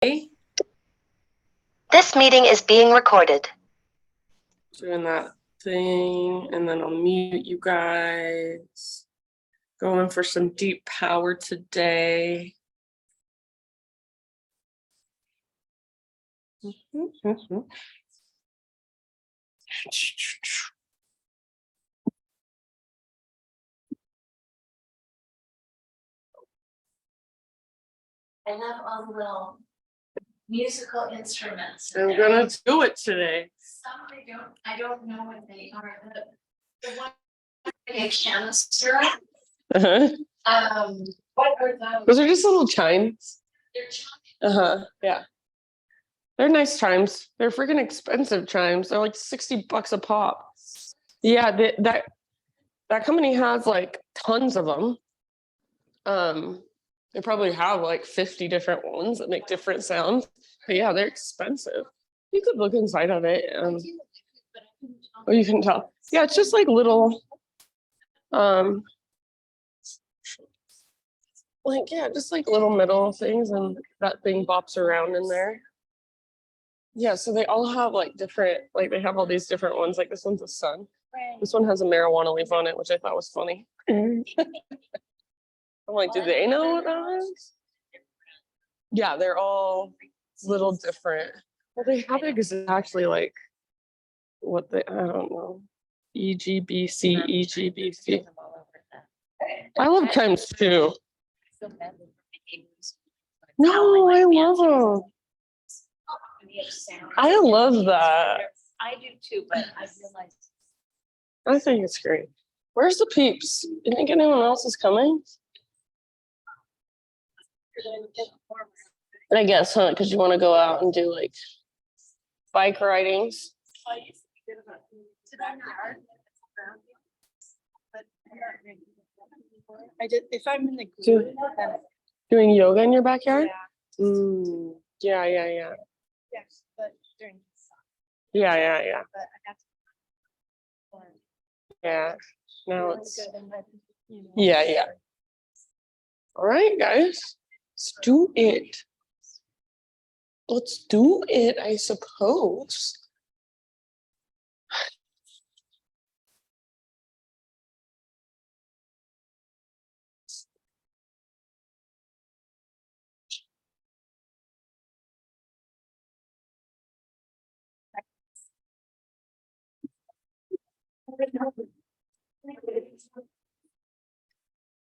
This meeting is being recorded. Doing that thing, and then I'll mute you guys. Going for some deep power today. I love all the little musical instruments. I'm gonna do it today. Some I don't know what they are. The one a canister. What are those? Those are just little chimes. They're chimes. Yeah. They're nice chimes. They're freaking expensive chimes. They're like $60 a pop. Yeah, that company has like tons of them. They probably have like 50 different ones that make different sounds. But yeah, they're expensive. You could look inside of it. Oh, you can tell. Yeah, it's just like little, just like little metal things, and that thing bops around in there. Yeah, so they all have like different, like they have all these different ones. Like this one's a sun. This one has a marijuana leaf on it, which I thought was funny. I'm like, do they know what that is? Yeah, they're all little different. Well, they have exactly like what they, I don't know. EGBC, EGBC. I love chimes too. No, I love them. I love that. I do too, but I realized. I think it's great. Where's the peeps? You think anyone else is coming? I guess, huh? Because you want to go out and do like bike ridings. I did. If I'm in the group, doing yoga in your backyard. Yeah. Yeah. Yes, but during. Yeah. But I have to. Yeah. Now it's. Yeah. All right, guys. Let's do it. Let's do it, I suppose.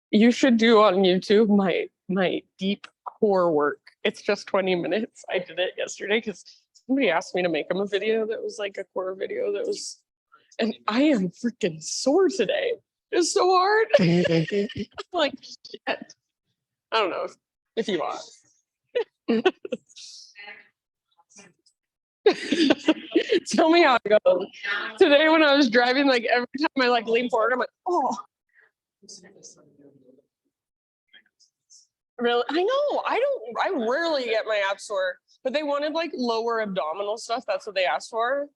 You should do on YouTube my deep core work. It's just 20 minutes. I did it yesterday because somebody asked me to make them a video that was like a core video that was, and I am freaking sore today. It's so hard. Like, shit. I don't know if you want. Tell me how it goes. Today when I was driving, like every time I like lean forward, I'm like, oh. Really? I know. I rarely get my abs sore, but they wanted like lower abdominal stuff. That's what they asked for.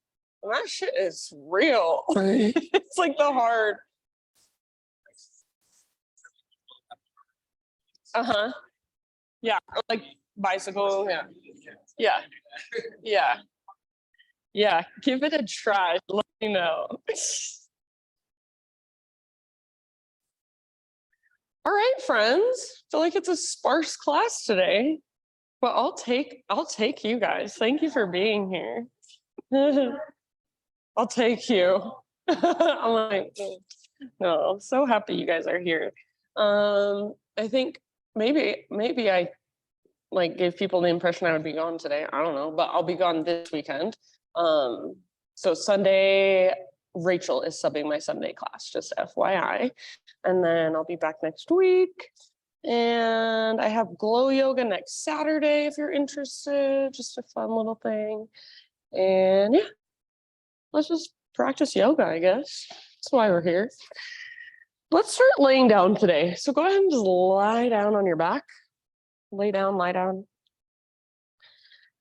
And that shit is real. It's like the hard. Yeah, like bicycle. Yeah. Give it a try. Let me know. All right, friends. I feel like it's a sparse class today, but I'll take you guys. Thank you for being here. I'll take you. I'm like, no, I'm so happy you guys are here. I think maybe I like gave people the impression I would be gone today. I don't know, but I'll be gone this weekend. So Sunday, Rachel is subbing my Sunday class, just FYI. And then I'll be back next week. And I have glow yoga next Saturday if you're interested. Just a fun little thing. And yeah, let's just practice yoga, I guess. That's why we're here. Let's start laying down today. So go ahead and just lie down on your back. Lay down, lie down.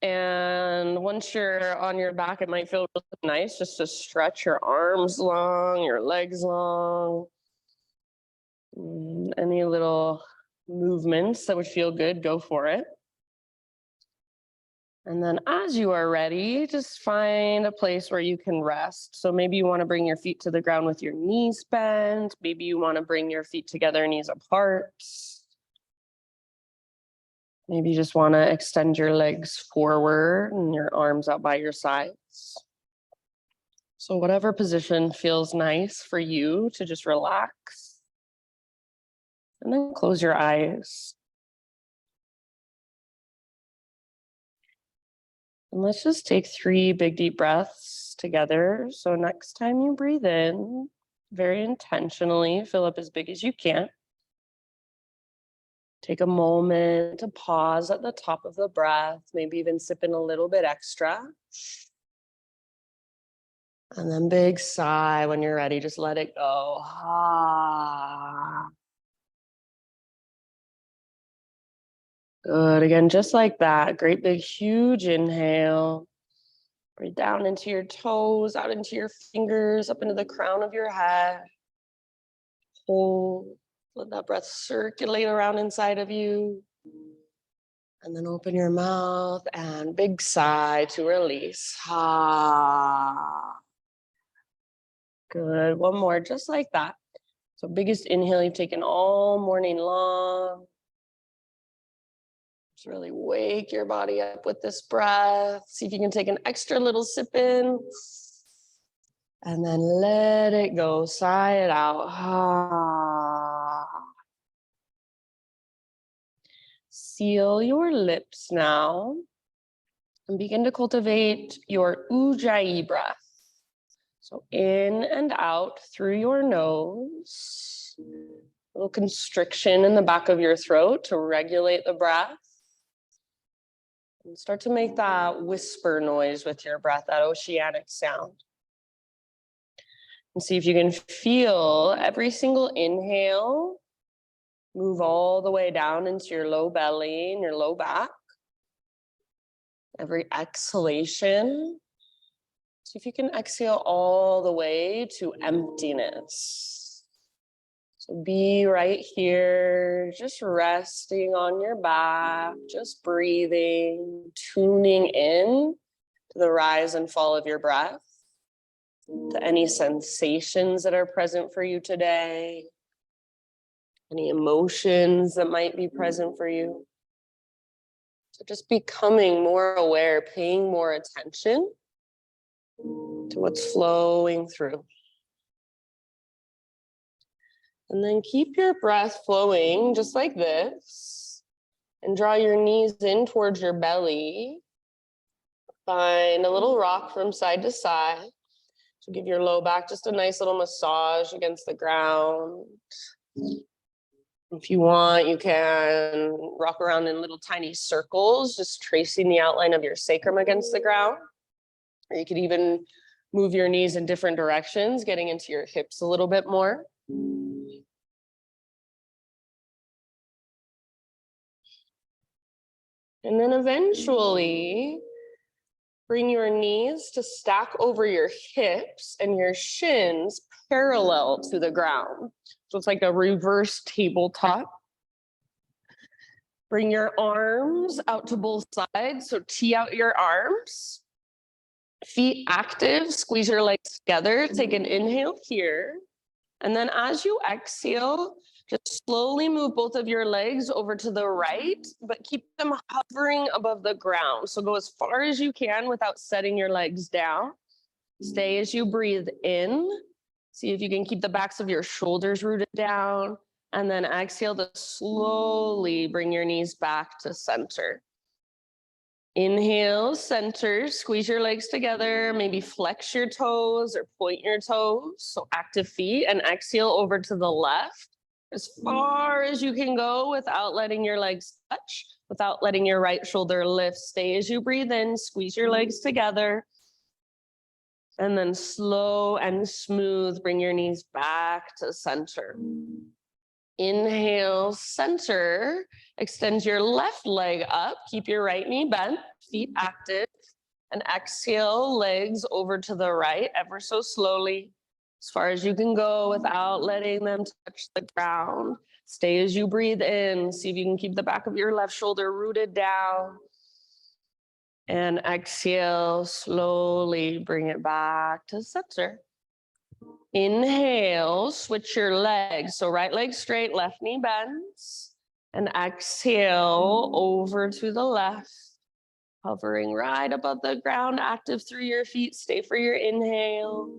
And once you're on your back, it might feel really nice just to stretch your arms long, your legs long. Any little movements that would feel good, go for it. And then as you are ready, just find a place where you can rest. So maybe you want to bring your feet to the ground with your knees bent. Maybe you want to bring your feet together, knees apart. Maybe you just want to extend your legs forward and your arms out by your sides. So whatever position feels nice for you to just relax. And then close your eyes. And let's just take 3 big deep breaths together. So next time you breathe in, very intentionally, fill up as big as you can. Take a moment to pause at the top of the breath, maybe even sip in a little bit extra. And then big sigh when you're ready, just let it go. Ah. Good, again, just like that. Great big huge inhale. Breathe down into your toes, out into your fingers, up into the crown of your head. Hold, let that breath circulate around inside of you. And then open your mouth and big sigh to release. Ah. Good, one more, just like that. So biggest inhale you've taken all morning long. Just really wake your body up with this breath. See if you can take an extra little sip in. And then let it go, sigh it out. Ah. Seal your lips now and begin to cultivate your ujjayi breath. So in and out through your nose. A little constriction in the back of your throat to regulate the breath. And start to make that whisper noise with your breath, that oceanic sound. And see if you can feel every single inhale move all the way down into your low belly and your low back. Every exhalation, see if you can exhale all the way to emptiness. So be right here, just resting on your back, just breathing, tuning in to the rise and fall of your breath, to any sensations that are present for you today, any emotions that might be present for you. So just becoming more aware, paying more attention to what's flowing through. And then keep your breath flowing just like this. And draw your knees in towards your belly. Find a little rock from side to side. So give your low back just a nice little massage against the ground. If you want, you can rock around in little tiny circles, just tracing the outline of your sacrum against the ground. Or you could even move your knees in different directions, getting into your hips a little bit more. And then eventually, bring your knees to stack over your hips and your shins parallel to the ground. So it's like a reverse tabletop. Bring your arms out to both sides. So tee out your arms. Feet active, squeeze your legs together. Take an inhale here. And then as you exhale, just slowly move both of your legs over to the right, but keep them hovering above the ground. So go as far as you can without setting your legs down. Stay as you breathe in. See if you can keep the backs of your shoulders rooted down. And then exhale to slowly bring your knees back to center. Inhale, center, squeeze your legs together, maybe flex your toes or point your toes. So active feet, and exhale over to the left as far as you can go without letting your legs touch, without letting your right shoulder lift. Stay as you breathe in, squeeze your legs together. And then slow and smooth, bring your knees back to center. Inhale, center, extend your left leg up, keep your right knee bent, feet active, and exhale, legs over to the right, ever so slowly, as far as you can go without letting them touch the ground. Stay as you breathe in, see if you can keep the back of your left shoulder rooted down. And exhale, slowly bring it back to center. Inhale, switch your legs. So right leg straight, left knee bends. And exhale over to the left. Hovering right above the ground, active through your feet. Stay for your inhale.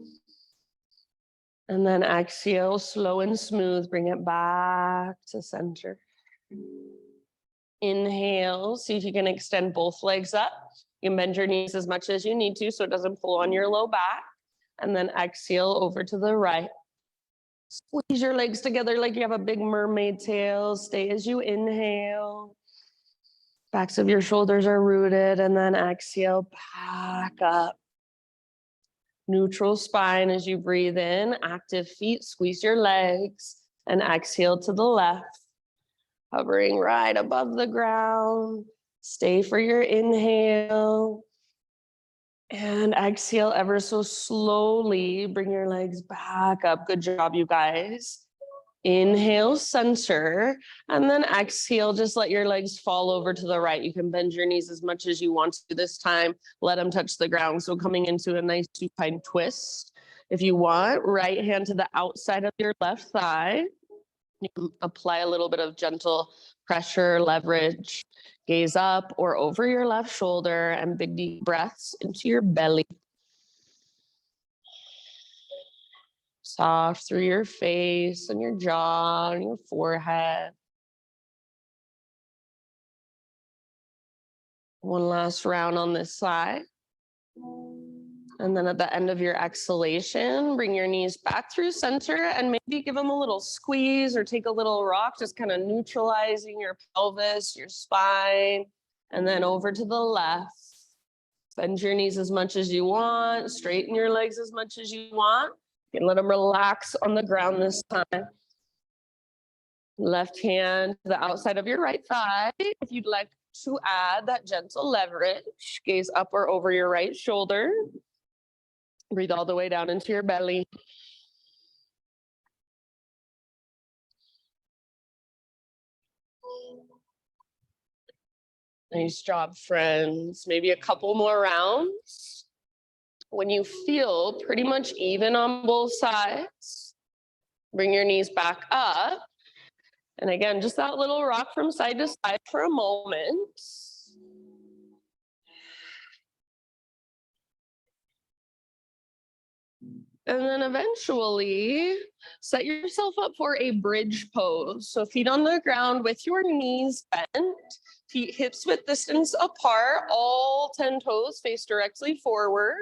And then exhale, slow and smooth. Bring it back to center. Inhale, see if you can extend both legs up. You can bend your knees as much as you need to so it doesn't pull on your low back. And then exhale over to the right. Squeeze your legs together like you have a big mermaid tail. Stay as you inhale. Backs of your shoulders are rooted, and then exhale back up. Neutral spine as you breathe in. Active feet, squeeze your legs, and exhale to the left. Hovering right above the ground. Stay for your inhale. And exhale ever so slowly. Bring your legs back up. Good job, you guys. Inhale, center, and then exhale, just let your legs fall over to the right. You can bend your knees as much as you want to this time. Let them touch the ground. So coming into a nice supine twist. If you want, right hand to the outside of your left thigh. You can apply a little bit of gentle pressure, leverage, gaze up or over your left shoulder, and big deep breaths into your belly. Soft through your face and your jaw and your forehead. One last round on this side. And then at the end of your exhalation, bring your knees back through center and maybe give them a little squeeze or take a little rock, just kind of neutralizing your pelvis, your spine, and then over to the left. Bend your knees as much as you want, straighten your legs as much as you want. You can let them relax on the ground this time. Left hand to the outside of your right thigh. If you'd like to add that gentle leverage, gaze up or over your right shoulder. Breathe all the way down into your belly. Nice job, friends. Maybe a couple more rounds. When you feel pretty much even on both sides, bring your knees back up. And again, just that little rock from side to side for a moment. And then eventually set yourself up for a bridge pose. So feet on the ground with your knees bent, feet hips width distance apart, all 10 toes face directly forward.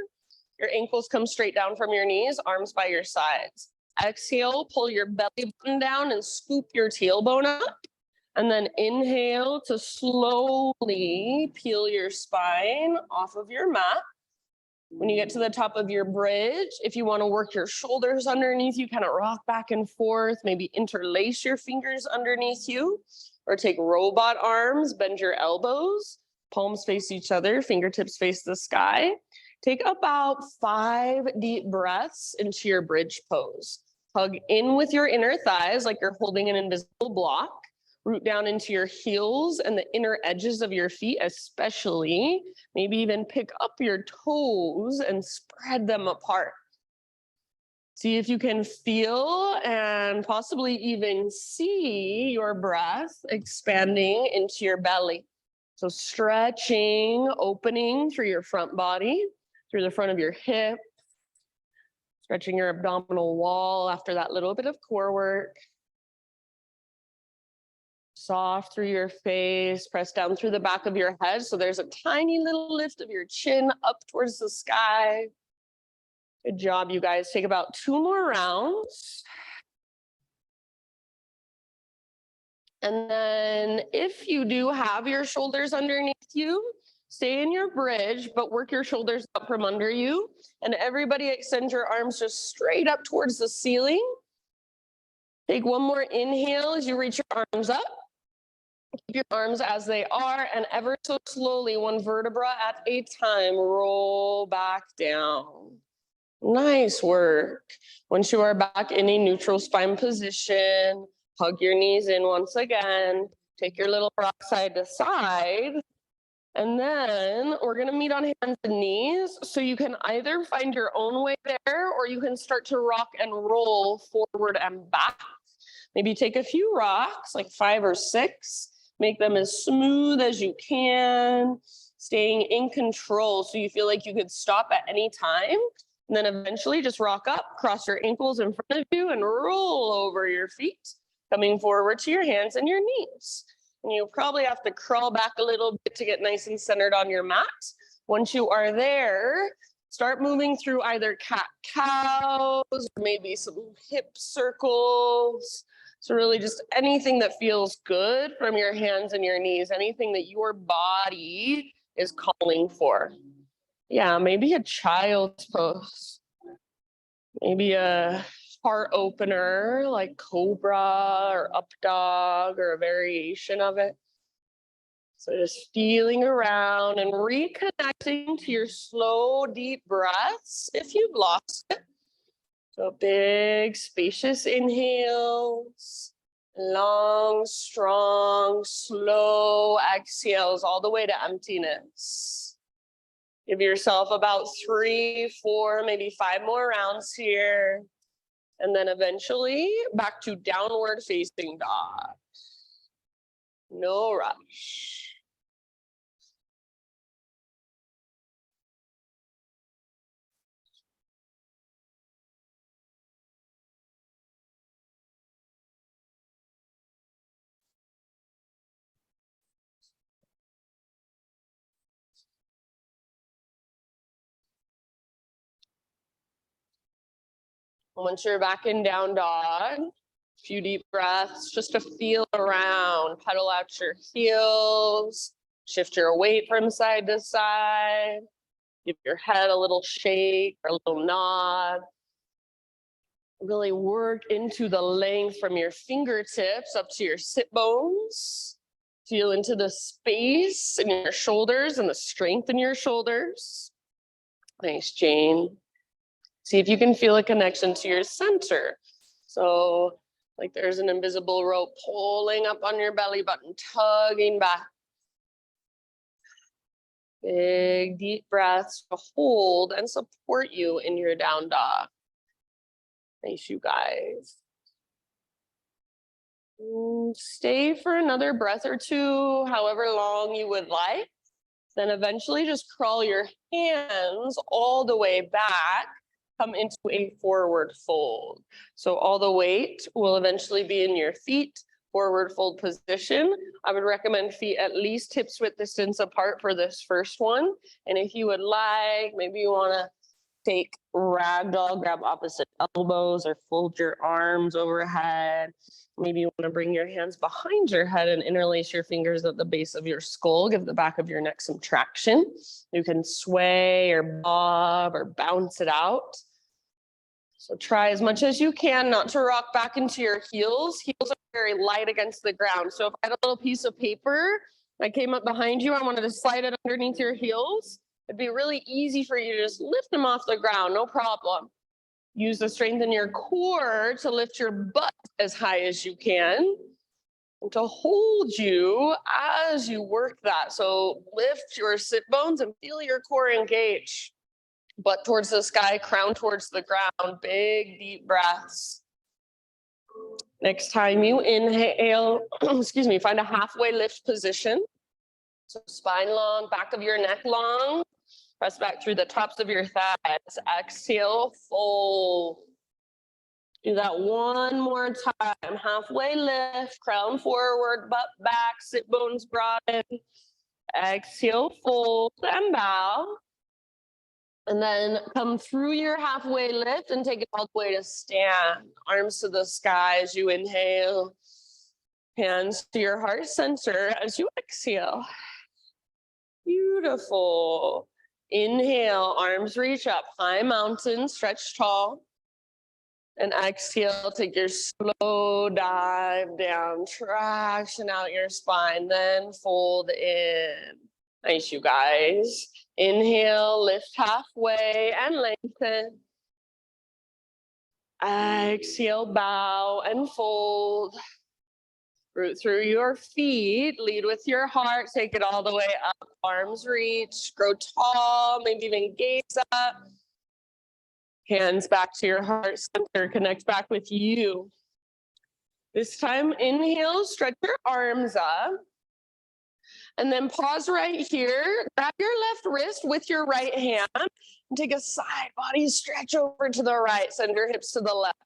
Your ankles come straight down from your knees, arms by your sides. Exhale, pull your belly button down and scoop your tailbone up. And then inhale to slowly peel your spine off of your mat. When you get to the top of your bridge, if you want to work your shoulders underneath you, kind of rock back and forth, maybe interlace your fingers underneath you, or take robot arms, bend your elbows, palms face each other, fingertips face the sky. Take about 5 deep breaths into your bridge pose. Hug in with your inner thighs like you're holding an invisible block. Root down into your heels and the inner edges of your feet, especially. Maybe even pick up your toes and spread them apart. See if you can feel and possibly even see your breath expanding into your belly. So stretching, opening through your front body, through the front of your hip, stretching your abdominal wall after that little bit of core work. Soft through your face, press down through the back of your head. So there's a tiny little lift of your chin up towards the sky. Good job, you guys. Take about 2 more rounds. And then if you do have your shoulders underneath you, stay in your bridge, but work your shoulders up from under you. And everybody extend your arms just straight up towards the ceiling. Take one more inhale as you reach your arms up. Keep your arms as they are, and ever so slowly, one vertebra at a time, roll back down. Nice work. Once you are back in a neutral spine position, hug your knees in once again. Take your little rock side to side. And then we're gonna meet on hands and knees. So you can either find your own way there, or you can start to rock and roll forward and back. Maybe take a few rocks, like 5 or 6, make them as smooth as you can, staying in control so you feel like you could stop at any time. And then eventually just rock up, cross your ankles in front of you, and roll over your feet, coming forward to your hands and your knees. And you'll probably have to crawl back a little bit to get nice and centered on your mat. Once you are there, start moving through either cat-cows, maybe some hip circles. So really just anything that feels good from your hands and your knees, anything that your body is calling for. Yeah, maybe a child's pose. Maybe a heart opener like cobra or up dog or a variation of it. So just feeling around and reconnecting to your slow, deep breaths if you've lost it. So big, spacious inhales, long, strong, slow exhales all the way to emptiness. Give yourself about 3, 4, maybe 5 more rounds here. And then eventually back to downward facing dog. No rush. Once you're back in down dog, a few deep breaths just to feel around, pedal out your heels, shift your weight from side to side, give your head a little shake or a little nod. Really work into the length from your fingertips up to your sit bones. Feel into the space in your shoulders and the strength in your shoulders. Nice, Jane. See if you can feel a connection to your center. So like there's an invisible rope pulling up on your belly button, tugging back. Big deep breaths to hold and support you in your down dog. Nice, you guys. Stay for another breath or two, however long you would like. Then eventually just crawl your hands all the way back. Come into a forward fold. So all the weight will eventually be in your feet, forward fold position. I would recommend feet at least hips width distance apart for this first one. And if you would like, maybe you wanna take ragdoll, grab opposite elbows or fold your arms overhead. Maybe you want to bring your hands behind your head and interlace your fingers at the base of your skull. Give the back of your neck some traction. You can sway or bob or bounce it out. So try as much as you can not to rock back into your heels. Heels are very light against the ground. So if I had a little piece of paper, I came up behind you, I wanted to slide it underneath your heels. It'd be really easy for you to just lift them off the ground, no problem. Use the strength in your core to lift your butt as high as you can and to hold you as you work that. So lift your sit bones and feel your core engage. Butt towards the sky, crown towards the ground, big deep breaths. Next time you inhale, excuse me, find a halfway lift position. So spine long, back of your neck long. Press back through the tops of your thighs. Exhale, fold. Do that one more time. Halfway lift, crown forward, butt back, sit bones broaden. Exhale, fold and bow. And then come through your halfway lift and take it all the way to stand. Arms to the sky as you inhale. Hands to your heart center as you exhale. Beautiful. Inhale, arms reach up, high mountain, stretch tall. And exhale, take your slow dive down, traction out your spine, then fold in. Nice, you guys. Inhale, lift halfway and lengthen. Exhale, bow and fold. Root through your feet, lead with your heart, take it all the way up, arms reach, grow tall, maybe even gaze up. Hands back to your heart center, connect back with you. This time, inhale, stretch your arms up. And then pause right here, grab your left wrist with your right hand, and take a side body stretch over to the right, send your hips to the left.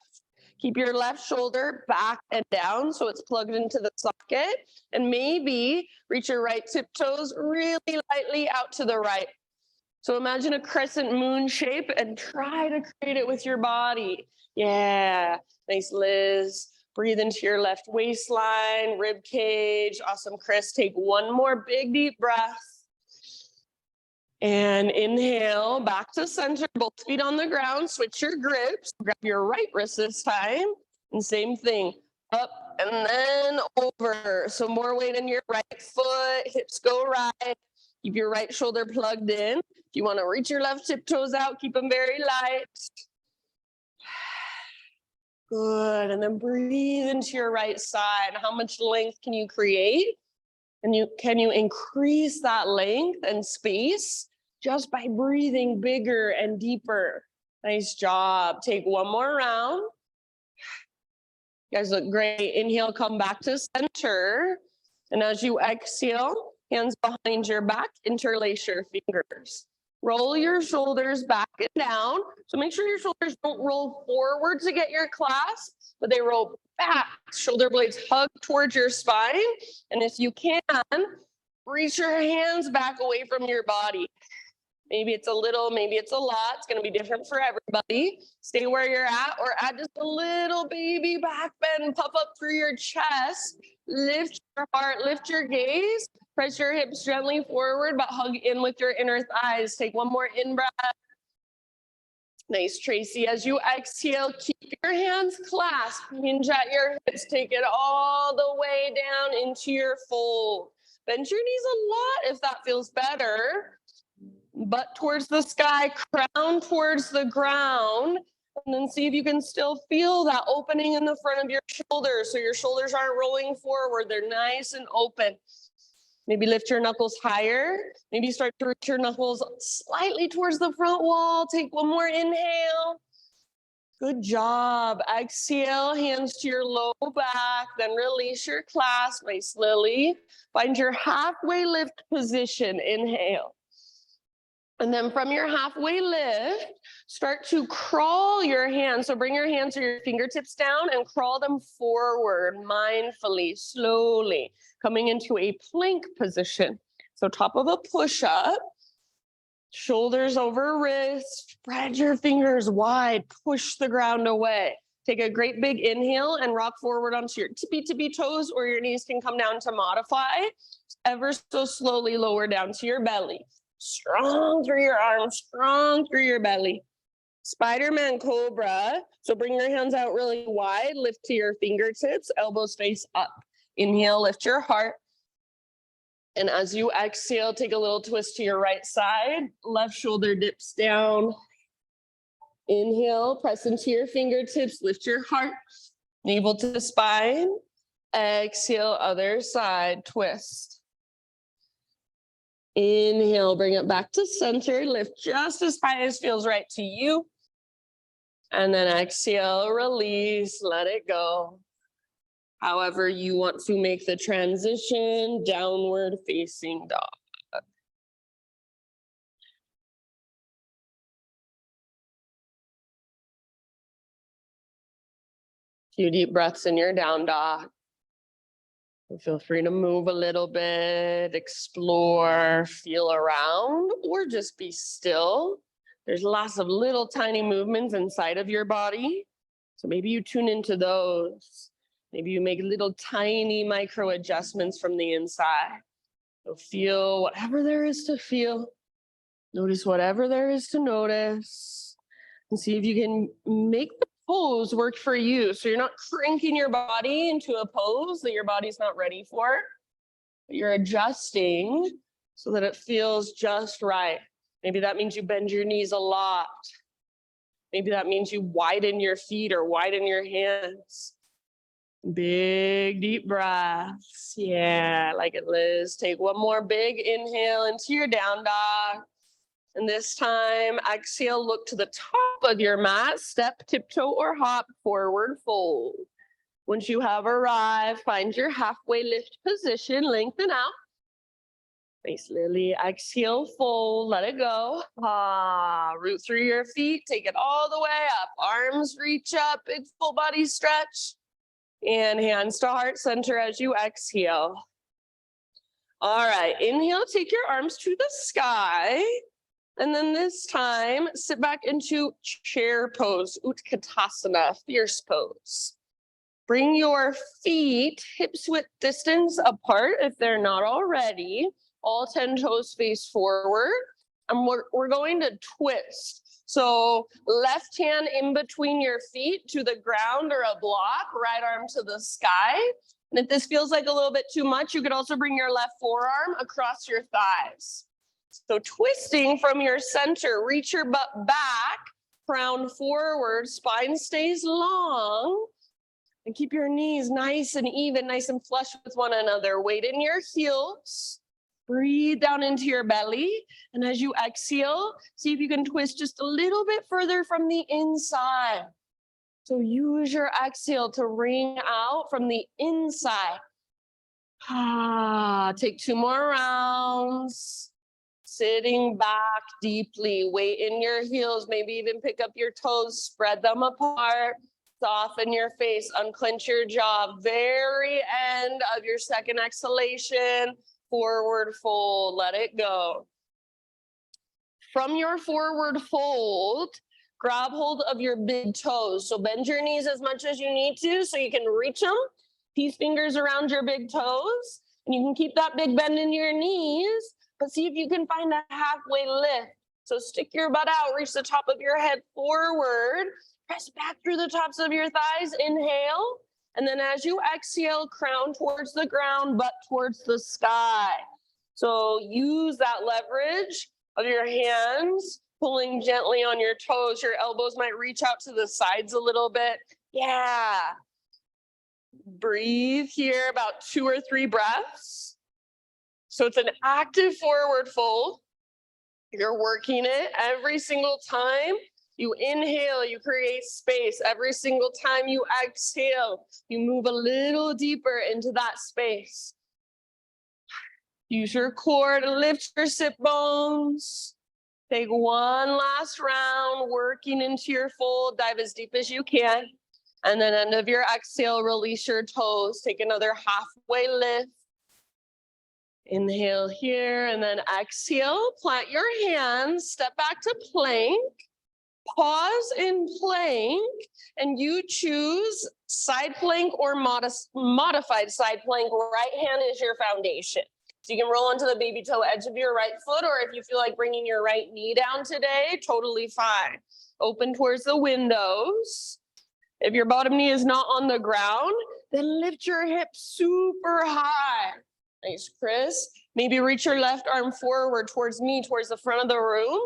Keep your left shoulder back and down so it's plugged into the socket. And maybe reach your right tiptoes really lightly out to the right. So imagine a crescent moon shape and try to create it with your body. Yeah, nice, Liz. Breathe into your left waistline, rib cage. Awesome, Chris. Take one more big deep breath. And inhale, back to center, both feet on the ground. Switch your grips. Grab your right wrist this time. And same thing, up and then over. So more weight in your right foot, hips go right. Keep your right shoulder plugged in. If you want to reach your left tiptoes out, keep them very light. Good, and then breathe into your right side. How much length can you create? And can you increase that length and space just by breathing bigger and deeper? Nice job. Take one more round. You guys look great. Inhale, come back to center. And as you exhale, hands behind your back, interlace your fingers. Roll your shoulders back and down. So make sure your shoulders don't roll forward to get your clasp, but they roll back. Shoulder blades hug towards your spine. And if you can, reach your hands back away from your body. Maybe it's a little, maybe it's a lot. It's going to be different for everybody. Stay where you're at or add just a little baby back bend, puff up through your chest. Lift your heart, lift your gaze. Press your hips gently forward, but hug in with your inner thighs. Take one more in-breath. Nice, Tracy. As you exhale, keep your hands clasped. Hinge at your hips. Take it all the way down into your fold. Bend your knees a lot if that feels better. Butt towards the sky, crown towards the ground, and then see if you can still feel that opening in the front of your shoulders. So your shoulders aren't rolling forward. They're nice and open. Maybe lift your knuckles higher. Maybe start to reach your knuckles slightly towards the front wall. Take one more inhale. Good job. Exhale, hands to your low back, then release your clasp. Nice, Lily. Find your halfway lift position. Inhale. And then from your halfway lift, start to crawl your hands. So bring your hands or your fingertips down and crawl them forward mindfully, slowly, coming into a plank position. So top of a push-up, shoulders over wrist, spread your fingers wide, push the ground away. Take a great big inhale and rock forward onto your tippy toes, or your knees can come down to modify. Ever so slowly lower down to your belly. Strong through your arms, strong through your belly. Spider-Man Cobra. So bring your hands out really wide, lift to your fingertips, elbows face up. Inhale, lift your heart. And as you exhale, take a little twist to your right side. Left shoulder dips down. Inhale, press into your fingertips, lift your heart. Navel to the spine. Exhale, other side, twist. Inhale, bring it back to center. Lift just as high as feels right to you. And then exhale, release, let it go. However you want to make the transition, downward facing dog. Few deep breaths in your down dog. Feel free to move a little bit, explore, feel around, or just be still. There's lots of little tiny movements inside of your body. So maybe you tune into those. Maybe you make little tiny micro adjustments from the inside. So feel whatever there is to feel. Notice whatever there is to notice. And see if you can make the pose work for you. So you're not cranking your body into a pose that your body's not ready for. But you're adjusting so that it feels just right. Maybe that means you bend your knees a lot. Maybe that means you widen your feet or widen your hands. Big deep breaths. Yeah, like it, Liz. Take one more big inhale into your down dog. And this time, exhale, look to the top of your mat, step, tiptoe, or hop, forward fold. Once you have arrived, find your halfway lift position, lengthen out. Face lily, exhale, fold, let it go. Root through your feet, take it all the way up. Arms reach up, big full body stretch. And hands to heart center as you exhale. All right, inhale, take your arms to the sky. And then this time, sit back into chair pose, Utkatasana, fierce pose. Bring your feet hips width distance apart if they're not already. All 10 toes face forward. And we're going to twist. So left hand in between your feet to the ground or a block, right arm to the sky. And if this feels like a little bit too much, you could also bring your left forearm across your thighs. So twisting from your center, reach your butt back, crown forward, spine stays long. And keep your knees nice and even, nice and flush with one another. Weight in your heels. Breathe down into your belly. And as you exhale, see if you can twist just a little bit further from the inside. So use your exhale to ring out from the inside. Take 2 more rounds. Sitting back deeply. Weight in your heels. Maybe even pick up your toes, spread them apart. Soften your face, unclench your jaw. Very end of your second exhalation. Forward fold, let it go. From your forward fold, grab hold of your big toes. So bend your knees as much as you need to so you can reach them. Peace fingers around your big toes. And you can keep that big bend in your knees, but see if you can find a halfway lift. So stick your butt out, reach the top of your head forward. Press back through the tops of your thighs, inhale. And then as you exhale, crown towards the ground, butt towards the sky. So use that leverage of your hands, pulling gently on your toes. Your elbows might reach out to the sides a little bit. Yeah. Breathe here, about 2 or 3 breaths. So it's an active forward fold. You're working it every single time. You inhale, you create space. Every single time you exhale, you move a little deeper into that space. Use your core to lift your sit bones. Take one last round, working into your fold. Dive as deep as you can. And then end of your exhale, release your toes. Take another halfway lift. Inhale here, and then exhale. Plant your hands, step back to plank. Pause in plank, and you choose side plank or modified side plank. Right hand is your foundation. So you can roll onto the baby toe edge of your right foot, or if you feel like bringing your right knee down today, totally fine. Open towards the windows. If your bottom knee is not on the ground, then lift your hips super high. Nice, Chris. Maybe reach your left arm forward towards me, towards the front of the room.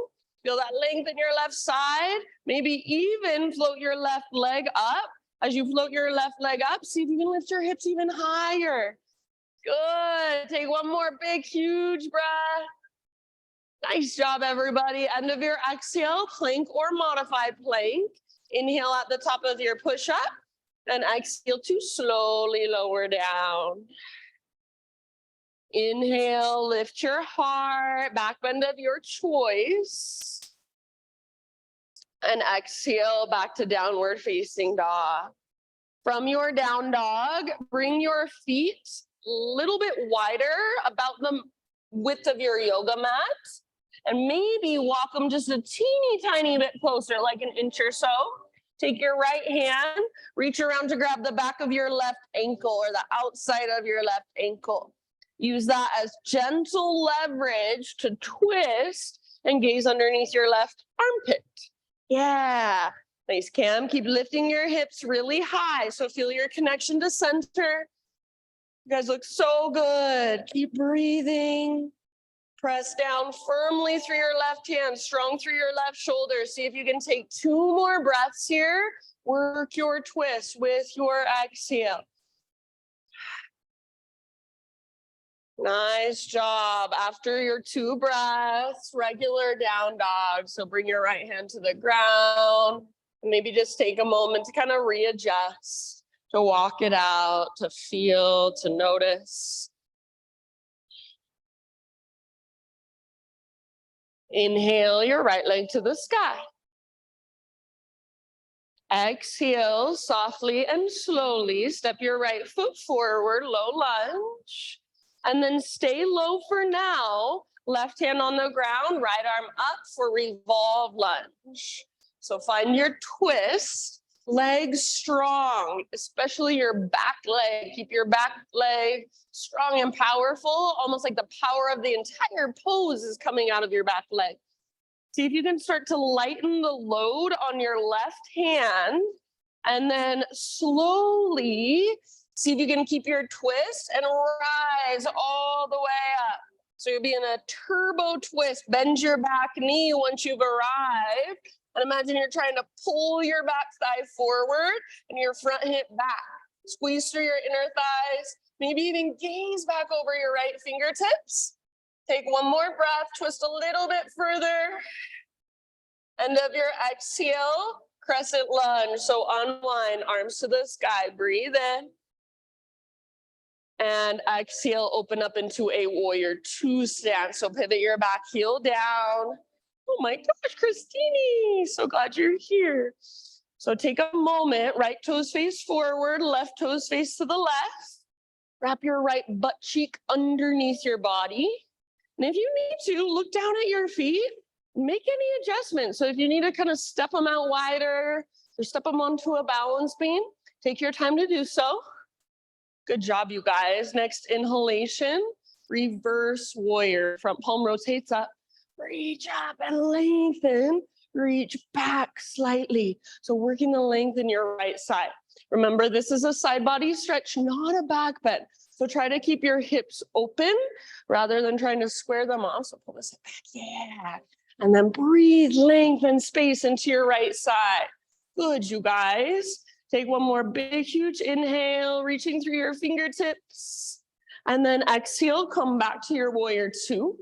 Feel that length in your left side. Maybe even float your left leg up. As you float your left leg up, see if you can lift your hips even higher. Good. Take one more big, huge breath. Nice job, everybody. End of your exhale, plank or modified plank. Inhale at the top of your push-up, and exhale to slowly lower down. Inhale, lift your heart, back bend of your choice. And exhale back to downward facing dog. From your down dog, bring your feet a little bit wider, about the width of your yoga mat. And maybe walk them just a teeny tiny bit closer, like an inch or so. Take your right hand, reach around to grab the back of your left ankle or the outside of your left ankle. Use that as gentle leverage to twist and gaze underneath your left armpit. Yeah, nice, Cam. Keep lifting your hips really high. So feel your connection to center. You guys look so good. Keep breathing. Press down firmly through your left hand, strong through your left shoulder. See if you can take 2 more breaths here. Work your twist with your exhale. Nice job. After your 2 breaths, regular down dog. So bring your right hand to the ground. Maybe just take a moment to kind of readjust, to walk it out, to feel, to notice. Inhale your right leg to the sky. Exhale softly and slowly. Step your right foot forward, low lunge. And then stay low for now. Left hand on the ground, right arm up for revolve lunge. So find your twist. Legs strong, especially your back leg. Keep your back leg strong and powerful, almost like the power of the entire pose is coming out of your back leg. See if you can start to lighten the load on your left hand, and then slowly see if you can keep your twist and rise all the way up. So you'll be in a turbo twist. Bend your back knee once you've arrived. And imagine you're trying to pull your back thigh forward and your front hip back. Squeeze through your inner thighs. Maybe even gaze back over your right fingertips. Take one more breath, twist a little bit further. End of your exhale, crescent lunge. So unwind, arms to the sky, breathe in. And exhale, open up into a warrior 2 stance. So pivot your back heel down. Oh my gosh, Christine, so glad you're here. So take a moment, right toes face forward, left toes face to the left. Wrap your right butt cheek underneath your body. And if you need to, look down at your feet, make any adjustments. So if you need to kind of step them out wider or step them onto a balance beam, take your time to do so. Good job, you guys. Next inhalation, reverse warrior. Front palm rotates up. Reach up and lengthen. Reach back slightly. So working the length in your right side. Remember, this is a side body stretch, not a back bend. So try to keep your hips open rather than trying to square them off. So pull this hip back, yeah. And then breathe, lengthen space into your right side. Good, you guys. Take one more big, huge inhale, reaching through your fingertips. And then exhale, come back to your warrior 2.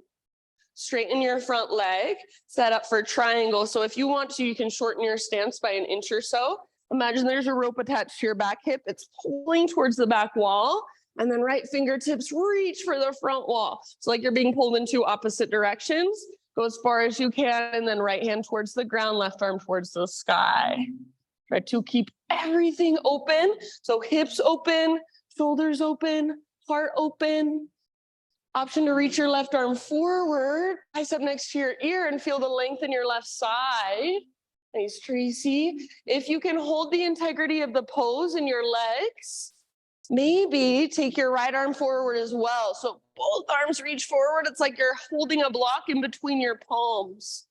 Straighten your front leg, set up for triangle. So if you want to, you can shorten your stance by an inch or so. Imagine there's a rope attached to your back hip. It's pulling towards the back wall. And then right fingertips reach for the front wall. It's like you're being pulled in 2 opposite directions. Go as far as you can, and then right hand towards the ground, left arm towards the sky. Try to keep everything open. So hips open, shoulders open, heart open. Option to reach your left arm forward, bicep next to your ear, and feel the length in your left side. Nice, Tracy. If you can hold the integrity of the pose in your legs, maybe take your right arm forward as well. So both arms reach forward. It's like you're holding a block in between your palms.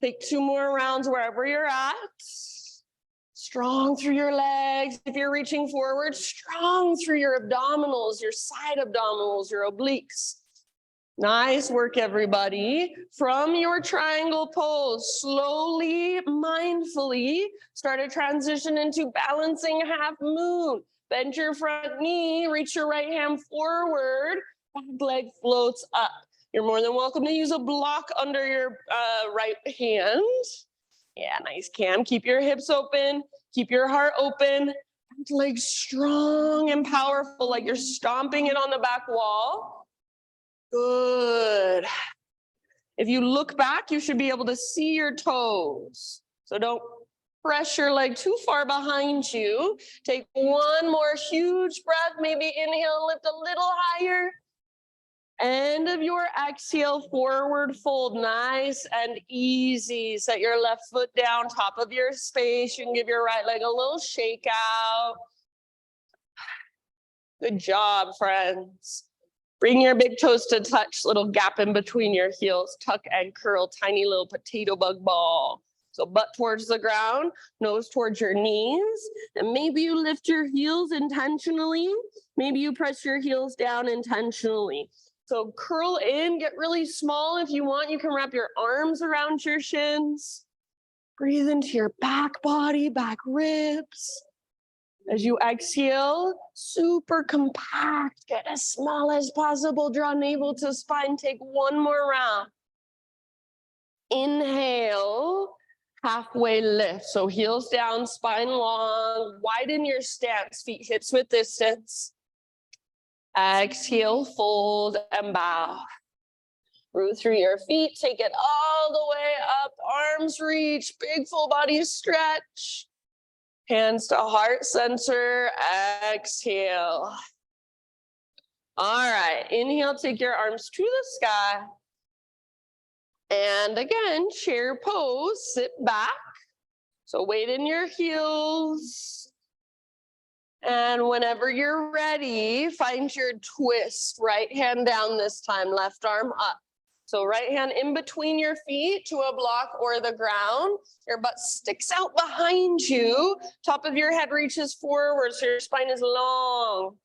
Take 2 more rounds wherever you're at. Strong through your legs. If you're reaching forward, strong through your abdominals, your side abdominals, your obliques. Nice work, everybody. From your triangle pose, slowly, mindfully, start a transition into balancing half moon. Bend your front knee, reach your right hand forward, back leg floats up. You're more than welcome to use a block under your right hand. Yeah, nice, Cam. Keep your hips open, keep your heart open, legs strong and powerful, like you're stomping it on the back wall. Good. If you look back, you should be able to see your toes. So don't press your leg too far behind you. Take one more huge breath. Maybe inhale, lift a little higher. End of your exhale, forward fold, nice and easy. Set your left foot down, top of your space. You can give your right leg a little shake out. Good job, friends. Bring your big toes to touch, little gap in between your heels. Tuck and curl, tiny little potato bug ball. So butt towards the ground, nose towards your knees. And maybe you lift your heels intentionally. Maybe you press your heels down intentionally. So curl in, get really small. If you want, you can wrap your arms around your shins. Breathe into your back body, back ribs. As you exhale, super compact, get as small as possible, draw navel to spine, take one more round. Inhale, halfway lift. So heels down, spine long, widen your stance, feet hips width distance. Exhale, fold and bow. Root through your feet, take it all the way up, arms reach, big full body stretch. Hands to heart center, exhale. All right, inhale, take your arms to the sky. And again, chair pose, sit back. So weight in your heels. And whenever you're ready, find your twist. Right hand down this time, left arm up. So right hand in between your feet to a block or the ground. Your butt sticks out behind you. Top of your head reaches forward so your spine is long.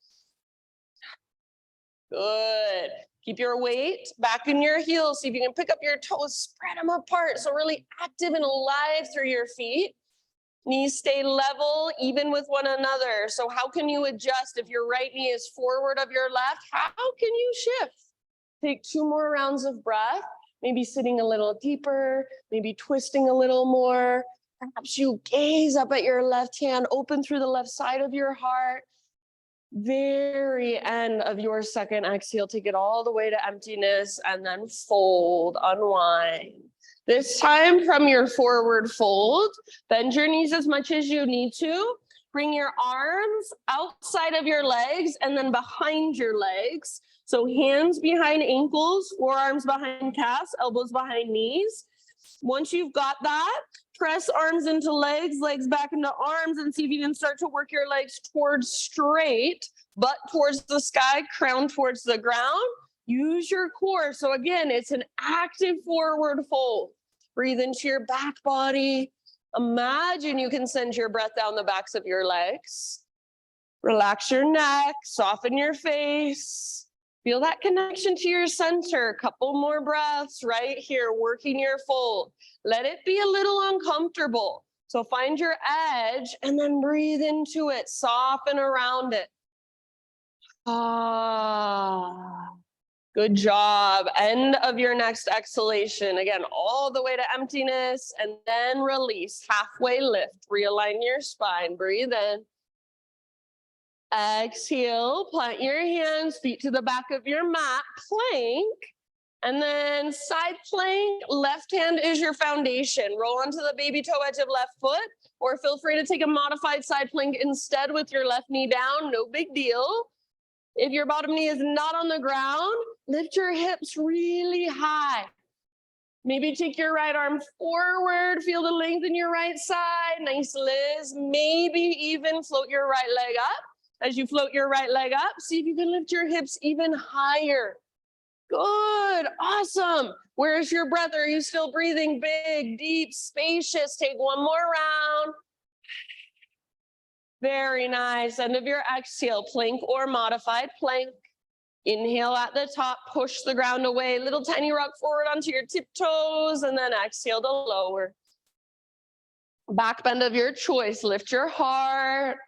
Good. Keep your weight back in your heels. See if you can pick up your toes, spread them apart. So really active and alive through your feet. Knees stay level, even with one another. So how can you adjust if your right knee is forward of your left? How can you shift? Take 2 more rounds of breath, maybe sitting a little deeper, maybe twisting a little more. Perhaps you gaze up at your left hand, open through the left side of your heart. Very end of your second exhale, take it all the way to emptiness and then fold, unwind. This time from your forward fold, bend your knees as much as you need to. Bring your arms outside of your legs and then behind your legs. So hands behind ankles, forearms behind calves, elbows behind knees. Once you've got that, press arms into legs, legs back into arms, and see if you can start to work your legs towards straight, butt towards the sky, crown towards the ground. Use your core. So again, it's an active forward fold. Breathe into your back body. Imagine you can send your breath down the backs of your legs. Relax your neck, soften your face. Feel that connection to your center. Couple more breaths right here, working your fold. Let it be a little uncomfortable. So find your edge and then breathe into it, soften around it. Ah. Good job. End of your next exhalation. Again, all the way to emptiness and then release. Halfway lift. Realign your spine. Breathe in. Exhale. Plant your hands, feet to the back of your mat. Plank. And then side plank. Left hand is your foundation. Roll onto the baby toe edge of left foot. Or feel free to take a modified side plank instead with your left knee down. No big deal. If your bottom knee is not on the ground, lift your hips really high. Maybe take your right arm forward, feel the length in your right side. Nice, Liz. Maybe even float your right leg up. As you float your right leg up, see if you can lift your hips even higher. Good, awesome. Where's your breath? Are you still breathing big, deep, spacious? Take one more round. Very nice. End of your exhale, plank or modified plank. Inhale at the top, push the ground away, little tiny rock forward onto your tiptoes, and then exhale to lower. Back bend of your choice, lift your heart,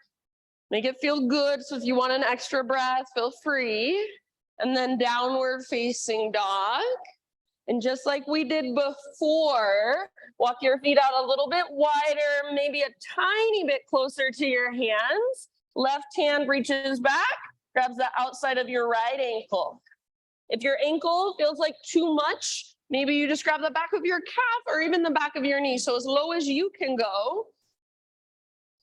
make it feel good. So if you want an extra breath, feel free. And then downward facing dog. And just like we did before, walk your feet out a little bit wider, maybe a tiny bit closer to your hands. Left hand reaches back, grabs the outside of your right ankle. If your ankle feels like too much, maybe you just grab the back of your calf or even the back of your knee. So as low as you can go.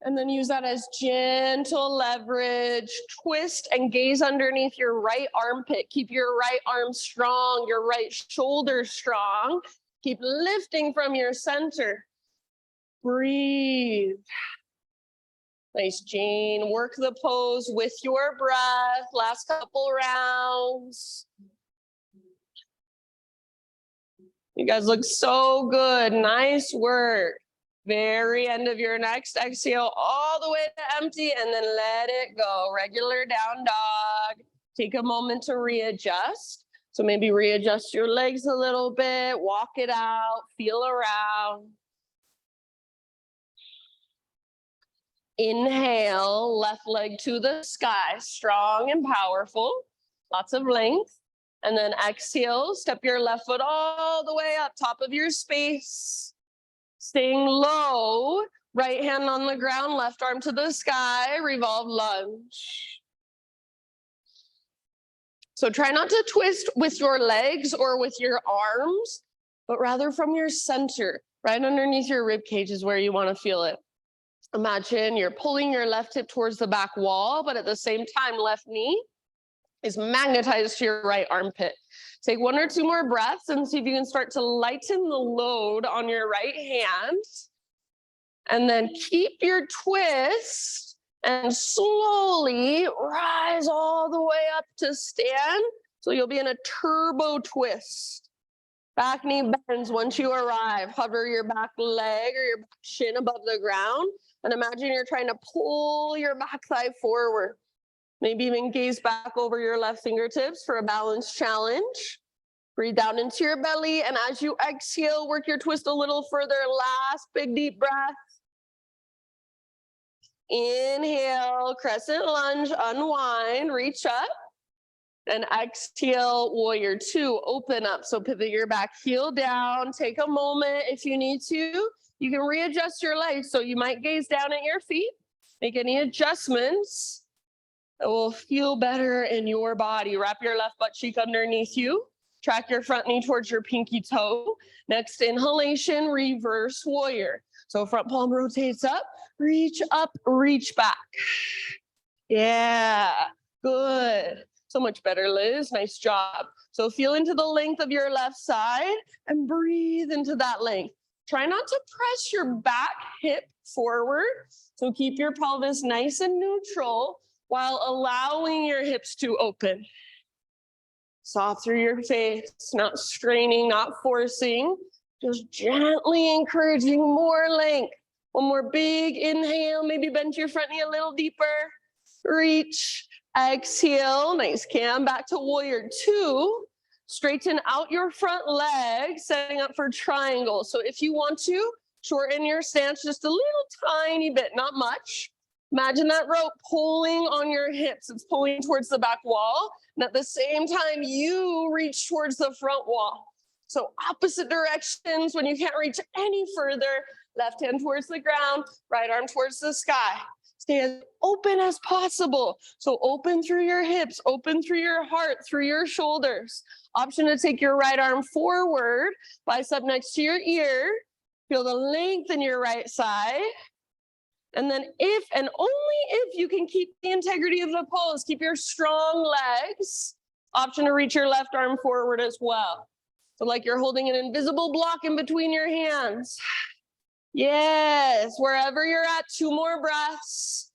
And then use that as gentle leverage. Twist and gaze underneath your right armpit. Keep your right arm strong, your right shoulder strong. Keep lifting from your center. Breathe. Nice, Jane. Work the pose with your breath. Last couple rounds. You guys look so good. Nice work. Very end of your next exhale, all the way to empty, and then let it go. Regular down dog. Take a moment to readjust. So maybe readjust your legs a little bit, walk it out, feel around. Inhale, left leg to the sky, strong and powerful, lots of length. And then exhale, step your left foot all the way up, top of your space. Staying low, right hand on the ground, left arm to the sky, revolve lunge. So try not to twist with your legs or with your arms, but rather from your center, right underneath your rib cage is where you want to feel it. Imagine you're pulling your left hip towards the back wall, but at the same time, left knee is magnetized to your right armpit. Take 1 or 2 more breaths and see if you can start to lighten the load on your right hand. And then keep your twist and slowly rise all the way up to stand. So you'll be in a turbo twist. Back knee bends once you arrive. Hover your back leg or your back shin above the ground. And imagine you're trying to pull your back thigh forward. Maybe even gaze back over your left fingertips for a balance challenge. Breathe down into your belly. And as you exhale, work your twist a little further. Last big deep breath. Inhale, crescent lunge, unwind, reach up. And exhale, warrior 2, open up. So pivot your back heel down. Take a moment if you need to. You can readjust your legs. So you might gaze down at your feet. Make any adjustments that will feel better in your body. Wrap your left butt cheek underneath you. Track your front knee towards your pinky toe. Next inhalation, reverse warrior. So front palm rotates up, reach back. Yeah, good. So much better, Liz. Nice job. So feel into the length of your left side and breathe into that length. Try not to press your back hip forward. So keep your pelvis nice and neutral while allowing your hips to open. Soft through your face, not straining, not forcing, just gently encouraging more length. One more big inhale, maybe bend your front knee a little deeper. Reach, exhale, nice cam, back to warrior 2. Straighten out your front leg, setting up for triangle. So if you want to, shorten your stance just a little tiny bit, not much. Imagine that rope pulling on your hips. It's pulling towards the back wall. And at the same time, you reach towards the front wall. So opposite directions when you can't reach any further. Left hand towards the ground, right arm towards the sky. Stay as open as possible. So open through your hips, open through your heart, through your shoulders. Option to take your right arm forward, bicep next to your ear. Feel the length in your right side. And then if and only if you can keep the integrity of the pose, keep your strong legs. Option to reach your left arm forward as well. So like you're holding an invisible block in between your hands. Yes, wherever you're at, 2 more breaths.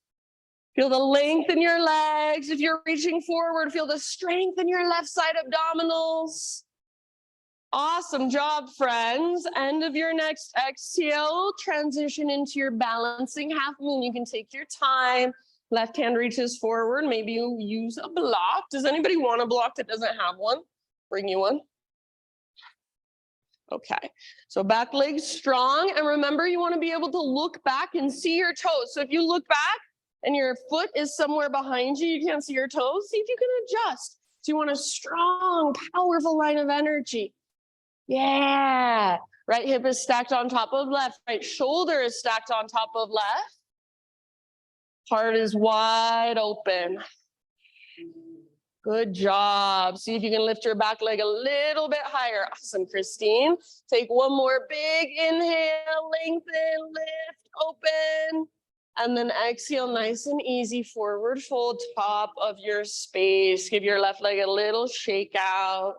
Feel the length in your legs. If you're reaching forward, feel the strength in your left side abdominals. Awesome job, friends. End of your next exhale, transition into your balancing half moon. You can take your time. Left hand reaches forward. Maybe you use a block. Does anybody want a block that doesn't have one? Bring you one. Okay, so back legs strong. And remember, you want to be able to look back and see your toes. So if you look back and your foot is somewhere behind you, you can't see your toes, see if you can adjust. So you want a strong, powerful line of energy. Yeah, right hip is stacked on top of left, right shoulder is stacked on top of left. Heart is wide open. Good job. See if you can lift your back leg a little bit higher. Awesome, Christine. Take one more big inhale, lengthen, lift, open. And then exhale, nice and easy, forward fold, top of your space. Give your left leg a little shake out.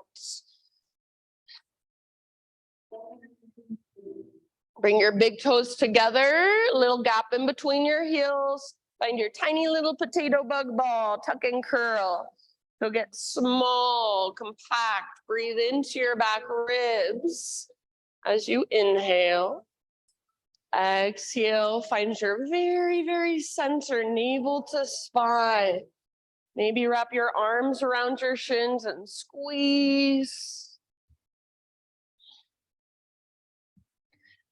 Bring your big toes together, a little gap in between your heels. Find your tiny little potato bug ball, tuck and curl. So get small, compact, breathe into your back ribs as you inhale. Exhale, find your very, very center, navel to spine. Maybe wrap your arms around your shins and squeeze.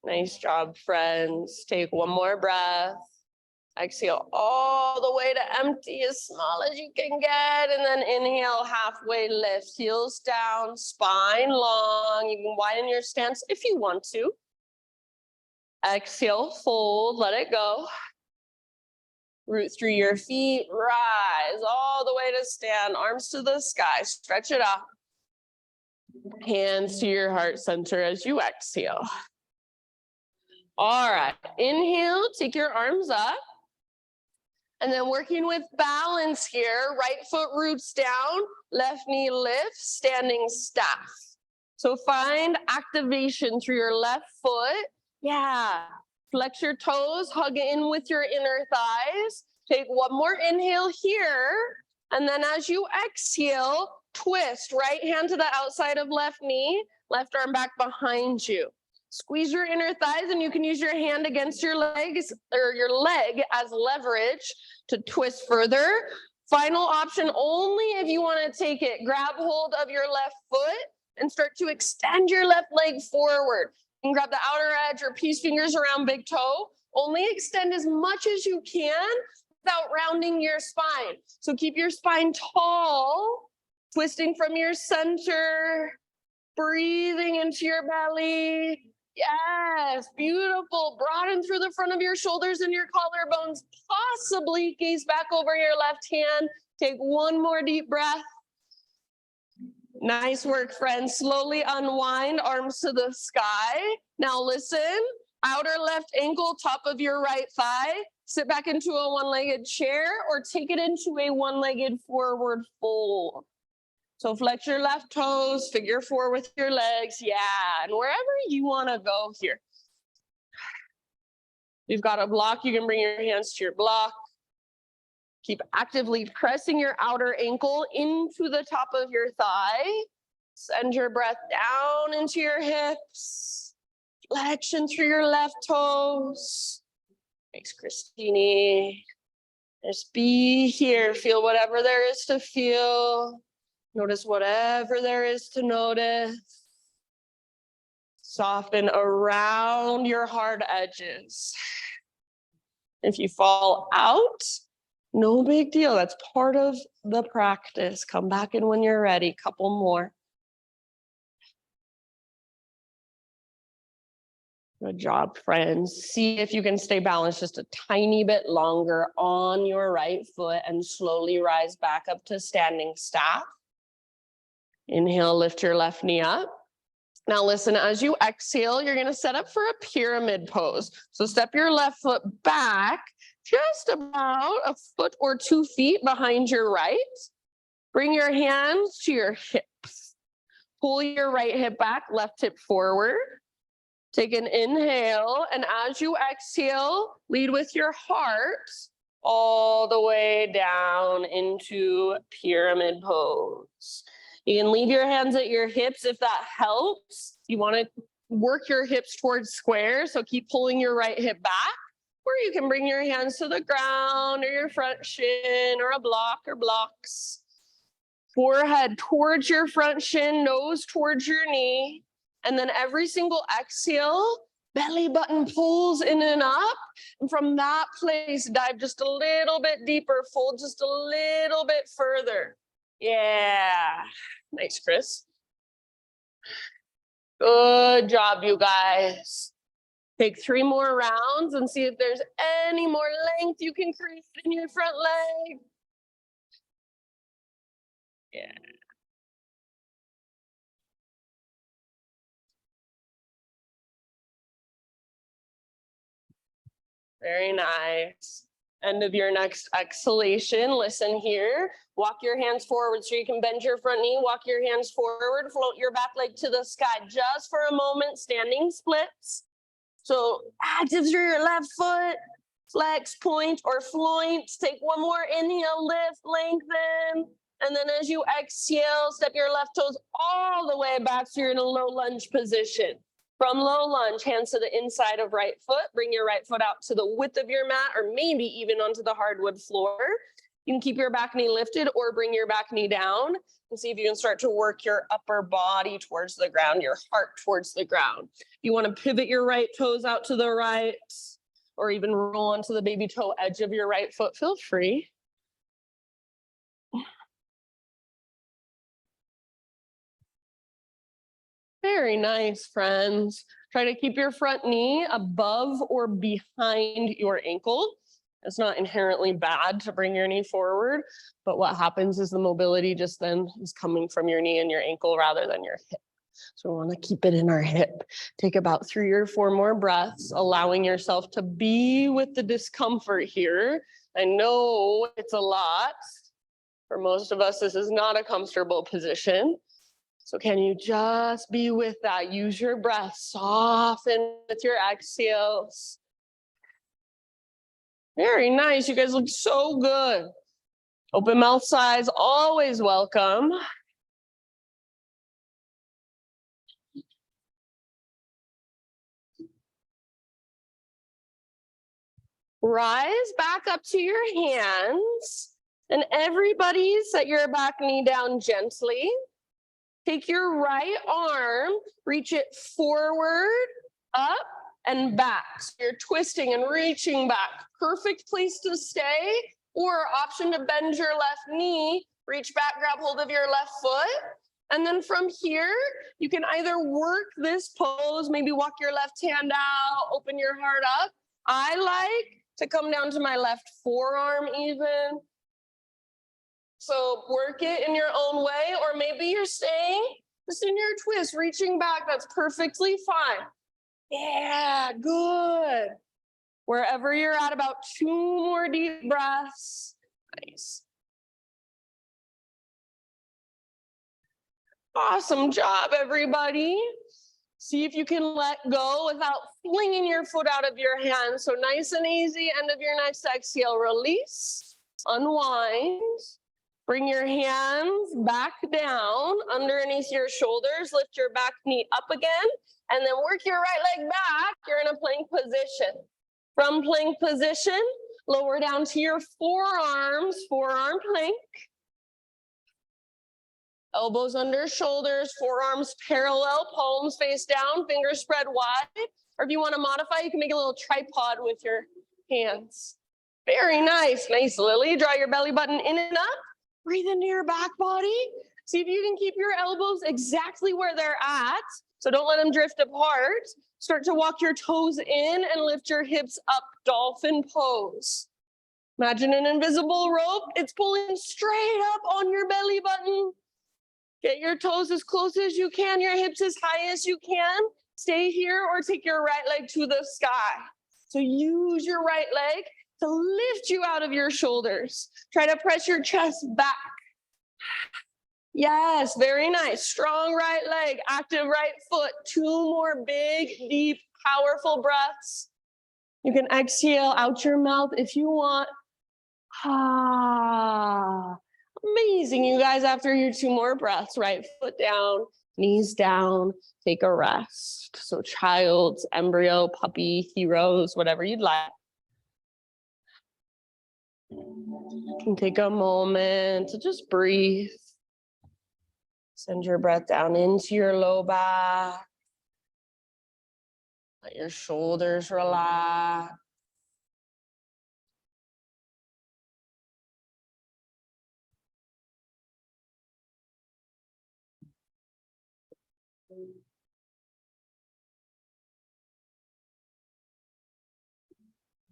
Nice job, friends. Take one more breath. Exhale all the way to empty, as small as you can get. And then inhale, halfway lift, heels down, spine long. You can widen your stance if you want to. Exhale, fold, let it go. Root through your feet, rise all the way to stand, arms to the sky, stretch it up. Hands to your heart center as you exhale. All right, inhale, take your arms up. And then working with balance here, right foot roots down, left knee lifts, standing staff. So find activation through your left foot. Yeah, flex your toes, hug in with your inner thighs. Take one more inhale here. And then as you exhale, twist, right hand to the outside of left knee, left arm back behind you. Squeeze your inner thighs, and you can use your hand against your legs or your leg as leverage to twist further. Final option only if you want to take it. Grab hold of your left foot and start to extend your left leg forward. You can grab the outer edge or peace fingers around big toe. Only extend as much as you can without rounding your spine. So keep your spine tall, twisting from your center, breathing into your belly. Yes, beautiful. Broaden through the front of your shoulders and your collarbones. Possibly gaze back over your left hand. Take one more deep breath. Nice work, friends. Slowly unwind, arms to the sky. Now listen, outer left ankle, top of your right thigh. Sit back into a one-legged chair or take it into a one-legged forward fold. So flex your left toes, figure four with your legs. Yeah, and wherever you want to go here. You've got a block, you can bring your hands to your block. Keep actively pressing your outer ankle into the top of your thigh. Send your breath down into your hips. Flexion through your left toes. Thanks, Christine. Just be here. Feel whatever there is to feel. Notice whatever there is to notice. Soften around your hard edges. If you fall out, no big deal. That's part of the practice. Come back in when you're ready. Couple more. Good job, friends. See if you can stay balanced just a tiny bit longer on your right foot and slowly rise back up to standing staff. Inhale, lift your left knee up. Now listen, as you exhale, you're gonna set up for a pyramid pose. So step your left foot back just about a foot or 2 feet behind your right. Bring your hands to your hips. Pull your right hip back, left hip forward. Take an inhale, and as you exhale, lead with your heart all the way down into pyramid pose. You can leave your hands at your hips if that helps. You want to work your hips towards square, so keep pulling your right hip back. Or you can bring your hands to the ground or your front shin or a block or blocks. Forehead towards your front shin, nose towards your knee. And then every single exhale, belly button pulls in and up. And from that place, dive just a little bit deeper, fold just a little bit further. Yeah. Nice, Chris. Good job, you guys. Take 3 more rounds and see if there's any more length you can create in your front leg. Yeah. Very nice. End of your next exhalation. Listen here. Walk your hands forward so you can bend your front knee. Walk your hands forward. Float your back leg to the sky just for a moment. Standing splits. So active through your left foot. Flex, point, or floint. Take one more inhale, lift, lengthen. And then as you exhale, step your left toes all the way back so you're in a low lunge position. From low lunge, hands to the inside of right foot. Bring your right foot out to the width of your mat or maybe even onto the hardwood floor. You can keep your back knee lifted or bring your back knee down and see if you can start to work your upper body towards the ground, your heart towards the ground. You want to pivot your right toes out to the right or even roll onto the baby toe edge of your right foot, feel free. Very nice, friends. Try to keep your front knee above or behind your ankle. It's not inherently bad to bring your knee forward, but what happens is the mobility just then is coming from your knee and your ankle rather than your hip. So we want to keep it in our hip. Take about 3 or 4 more breaths, allowing yourself to be with the discomfort here. I know it's a lot. For most of us, this is not a comfortable position. So can you just be with that? Use your breath, soften with your exhales. Very nice. You guys look so good. Open mouth size, always welcome. Rise back up to your hands, and everybody set your back knee down gently. Take your right arm, reach it forward, up, and back. So you're twisting and reaching back. Perfect place to stay, or option to bend your left knee, reach back, grab hold of your left foot. And then from here, you can either work this pose, maybe walk your left hand out, open your heart up. I like to come down to my left forearm even. So work it in your own way, or maybe you're staying just in your twist, reaching back. That's perfectly fine. Yeah, good. Wherever you're at, about 2 more deep breaths. Nice. Awesome job, everybody. See if you can let go without flinging your foot out of your hand. So nice and easy, end of your next exhale, release, unwind. Bring your hands back down underneath your shoulders. Lift your back knee up again, and then work your right leg back. You're in a plank position. From plank position, lower down to your forearms, forearm plank. Elbows under shoulders, forearms parallel, palms face down, fingers spread wide. Or if you want to modify, you can make a little tripod with your hands. Very nice. Nice, Lily. Draw your belly button in and up. Breathe into your back body. See if you can keep your elbows exactly where they're at. So don't let them drift apart. Start to walk your toes in and lift your hips up, dolphin pose. Imagine an invisible rope. It's pulling straight up on your belly button. Get your toes as close as you can, your hips as high as you can. Stay here or take your right leg to the sky. So use your right leg to lift you out of your shoulders. Try to press your chest back. Yes, very nice. Strong right leg, active right foot. 2 more big, deep, powerful breaths. You can exhale out your mouth if you want. Ah. Amazing, you guys. After your 2 more breaths, right foot down, knees down, take a rest. So child's, embryo, puppy, heroes, whatever you'd like. You can take a moment to just breathe. Send your breath down into your low back. Let your shoulders relax.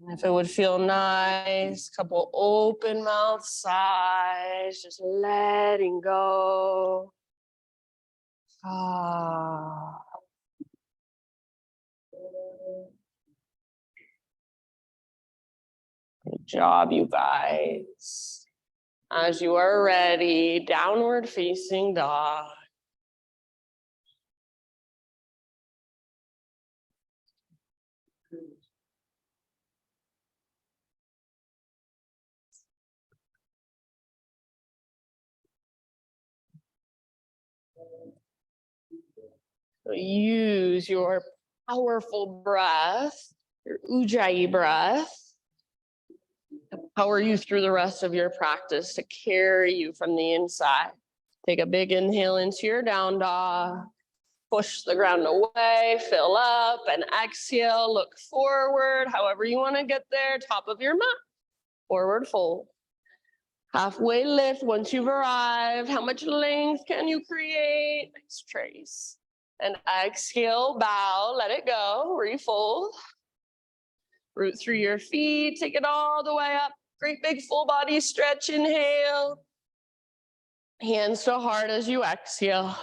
If it would feel nice, couple open mouth sighs, just letting go. Ah. Good job, you guys. As you are ready, downward facing dog. So use your powerful breath, your ujjayi breath, to power you through the rest of your practice, to carry you from the inside. Take a big inhale into your down dog. Push the ground away, fill up, and exhale, look forward, however you want to get there, top of your mat. Forward fold. Halfway lift once you've arrived. How much length can you create? Nice trace. And exhale, bow, let it go, refold. Root through your feet, take it all the way up. Great big full body stretch, inhale. Hands to heart as you exhale.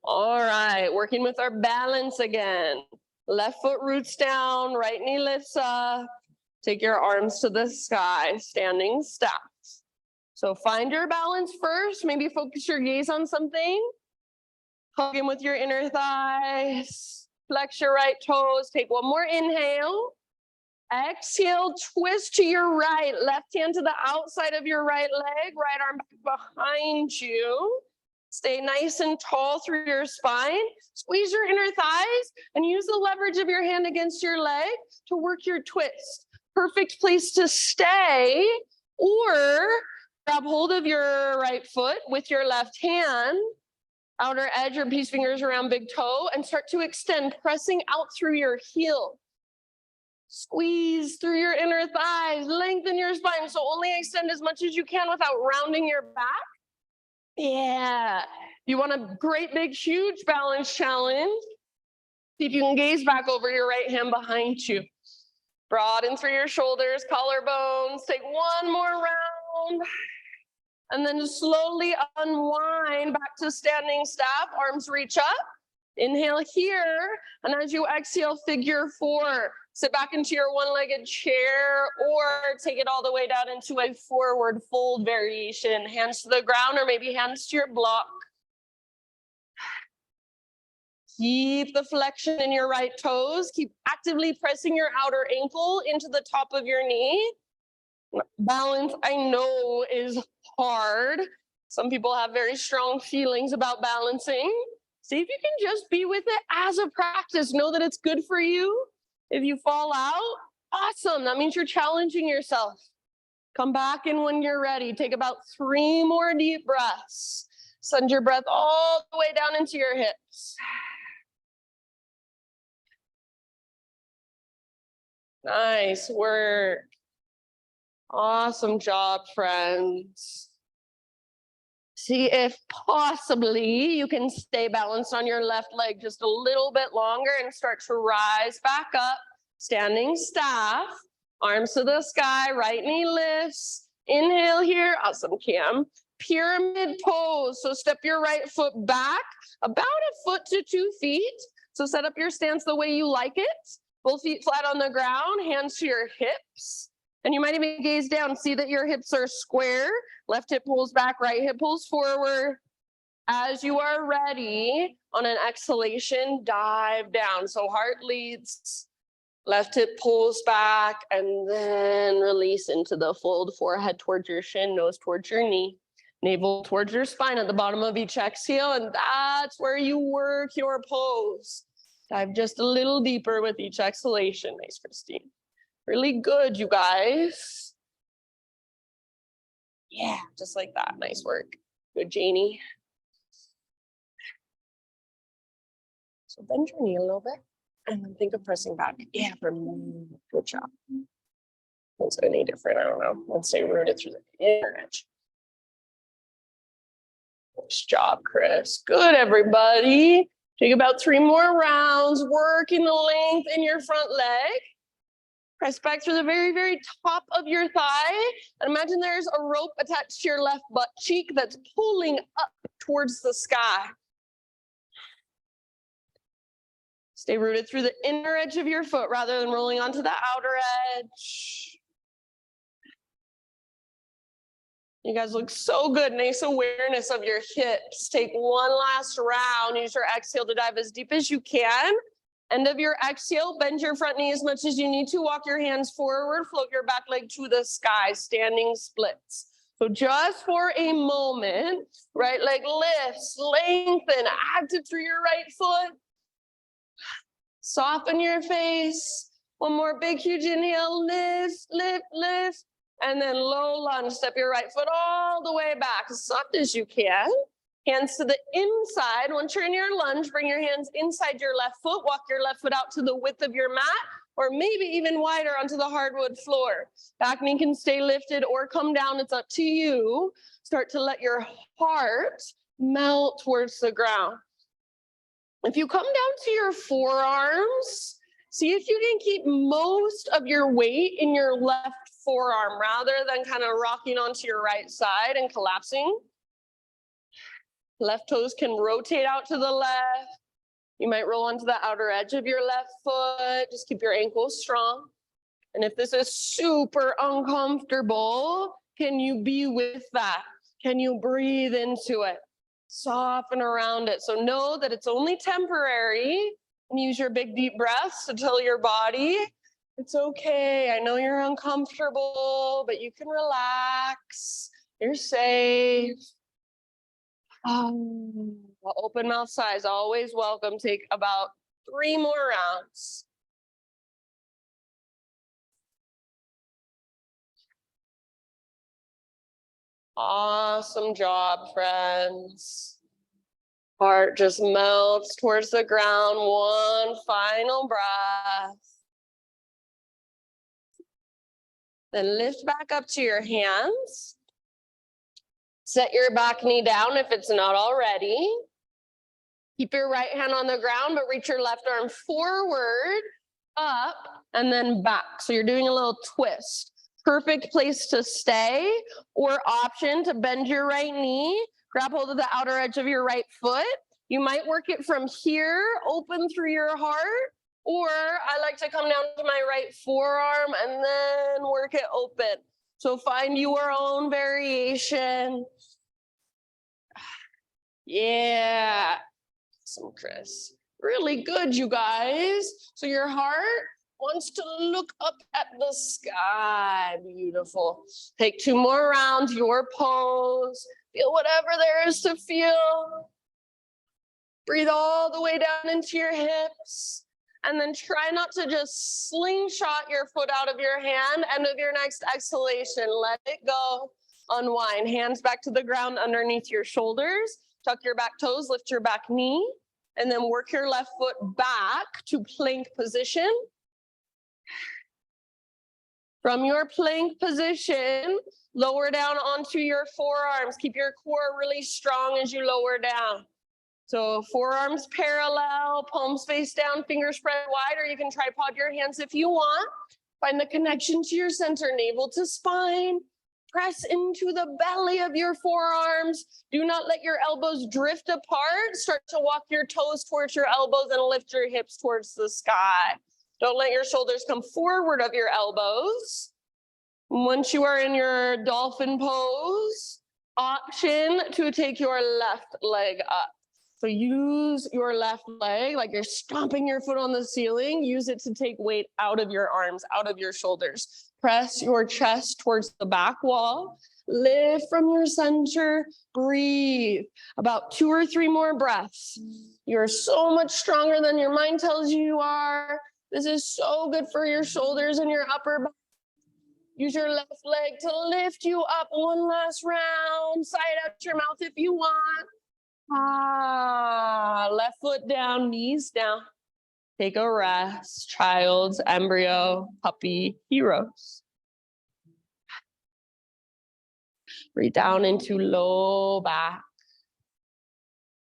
All right, working with our balance again. Left foot roots down, right knee lifts up. Take your arms to the sky, standing stacks. So find your balance first, maybe focus your gaze on something. Hug in with your inner thighs. Flex your right toes, take one more inhale. Exhale, twist to your right, left hand to the outside of your right leg, right arm back behind you. Stay nice and tall through your spine. Squeeze your inner thighs and use the leverage of your hand against your leg to work your twist. Perfect place to stay, or grab hold of your right foot with your left hand, outer edge or peace fingers around big toe, and start to extend, pressing out through your heel. Squeeze through your inner thighs, lengthen your spine, so only extend as much as you can without rounding your back. Yeah. You want a great big huge balance challenge? See if you can gaze back over your right hand behind you. Broaden through your shoulders, collarbones. Take one more round. And then slowly unwind back to standing staff. Arms reach up. Inhale here. And as you exhale, figure four. Sit back into your one-legged chair or take it all the way down into a forward fold variation. Hands to the ground or maybe hands to your block. Keep the flexion in your right toes. Keep actively pressing your outer ankle into the top of your knee. Balance, I know, is hard. Some people have very strong feelings about balancing. See if you can just be with it as a practice. Know that it's good for you. If you fall out, awesome. That means you're challenging yourself. Come back in when you're ready. Take about 3 more deep breaths. Send your breath all the way down into your hips. Nice work. Awesome job, friends. See if possibly you can stay balanced on your left leg just a little bit longer and start to rise back up. Standing staff, arms to the sky, right knee lifts. Inhale here, awesome, Cam. Pyramid pose, so step your right foot back about a foot to 2 feet. So set up your stance the way you like it. Both feet flat on the ground, hands to your hips. And you might even gaze down, see that your hips are square. Left hip pulls back, right hip pulls forward. As you are ready, on an exhalation, dive down. So heart leads, left hip pulls back, and then release into the fold. Forehead towards your shin, nose towards your knee. Navel towards your spine at the bottom of each exhale, and that's where you work your pose. Dive just a little deeper with each exhalation. Nice, Christine. Really good, you guys. Yeah, just like that. Nice work. Good, Janie. So bend your knee a little bit and then think of pressing back. Yeah, good job. Is it any different? I don't know. Let's stay rooted through the inner edge. Nice job, Chris. Good, everybody. Take about 3 more rounds, working the length in your front leg. Press back through the very, very top of your thigh. And imagine there's a rope attached to your left butt cheek that's pulling up towards the sky. Stay rooted through the inner edge of your foot rather than rolling onto the outer edge. You guys look so good. Nice awareness of your hips. Take one last round. Use your exhale to dive as deep as you can. End of your exhale, bend your front knee as much as you need to. Walk your hands forward, float your back leg to the sky, standing splits. So just for a moment, right leg lifts, lengthen, active through your right foot. Soften your face. One more big, huge inhale, lift, lift, lift. And then low lunge, step your right foot all the way back as soft as you can. Hands to the inside. Once you're in your lunge, bring your hands inside your left foot. Walk your left foot out to the width of your mat, or maybe even wider onto the hardwood floor. Back knee can stay lifted or come down. It's up to you. Start to let your heart melt towards the ground. If you come down to your forearms, see if you can keep most of your weight in your left forearm rather than kind of rocking onto your right side and collapsing. Left toes can rotate out to the left. You might roll onto the outer edge of your left foot. Just keep your ankles strong. And if this is super uncomfortable, can you be with that? Can you breathe into it? Soften around it. So know that it's only temporary, and use your big deep breaths to tell your body, it's okay. I know you're uncomfortable, but you can relax. You're safe. Open mouth sighs, always welcome. Take about 3 more rounds. Awesome job, friends. Heart just melts towards the ground. One final breath. Then lift back up to your hands. Set your back knee down if it's not already. Keep your right hand on the ground, but reach your left arm forward, up, and then back. So you're doing a little twist. Perfect place to stay, or option to bend your right knee, grab hold of the outer edge of your right foot. You might work it from here, open through your heart, or I like to come down to my right forearm and then work it open. So find your own variation. Yeah. Awesome, Chris. Really good, you guys. So your heart wants to look up at the sky. Beautiful. Take 2 more rounds, your pose. Feel whatever there is to feel. Breathe all the way down into your hips. And then try not to just slingshot your foot out of your hand. End of your next exhalation. Let it go. Unwind. Hands back to the ground underneath your shoulders. Tuck your back toes. Lift your back knee. And then work your left foot back to plank position. From your plank position, lower down onto your forearms. Keep your core really strong as you lower down. So forearms parallel, palms face down, fingers spread wide, or you can tripod your hands if you want. Find the connection to your center, navel to spine. Press into the belly of your forearms. Do not let your elbows drift apart. Start to walk your toes towards your elbows and lift your hips towards the sky. Don't let your shoulders come forward of your elbows. Once you are in your dolphin pose, option to take your left leg up. So use your left leg like you're stomping your foot on the ceiling. Use it to take weight out of your arms, out of your shoulders. Press your chest towards the back wall. Lift from your center. Breathe. About 2 or 3 more breaths. You're so much stronger than your mind tells you are. This is so good for your shoulders and your upper back. Use your left leg to lift you up. One last round. Side out your mouth if you want. Left foot down, knees down. Take a rest. Child's embryo, puppy, heroes. Breathe down into low back.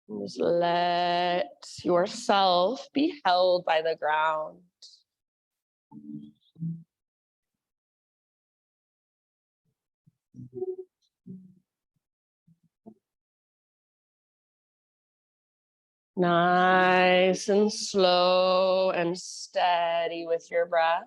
And just let yourself be held by the ground. Nice and slow and steady with your breath.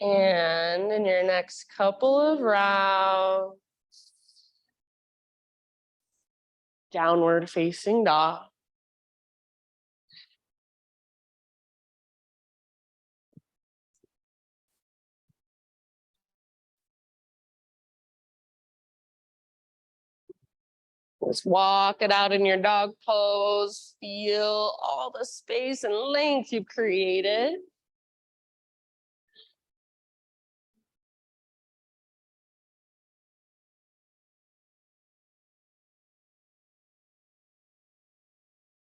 And in your next couple of rounds, downward facing dog. Just walk it out in your dog pose. Feel all the space and length you've created.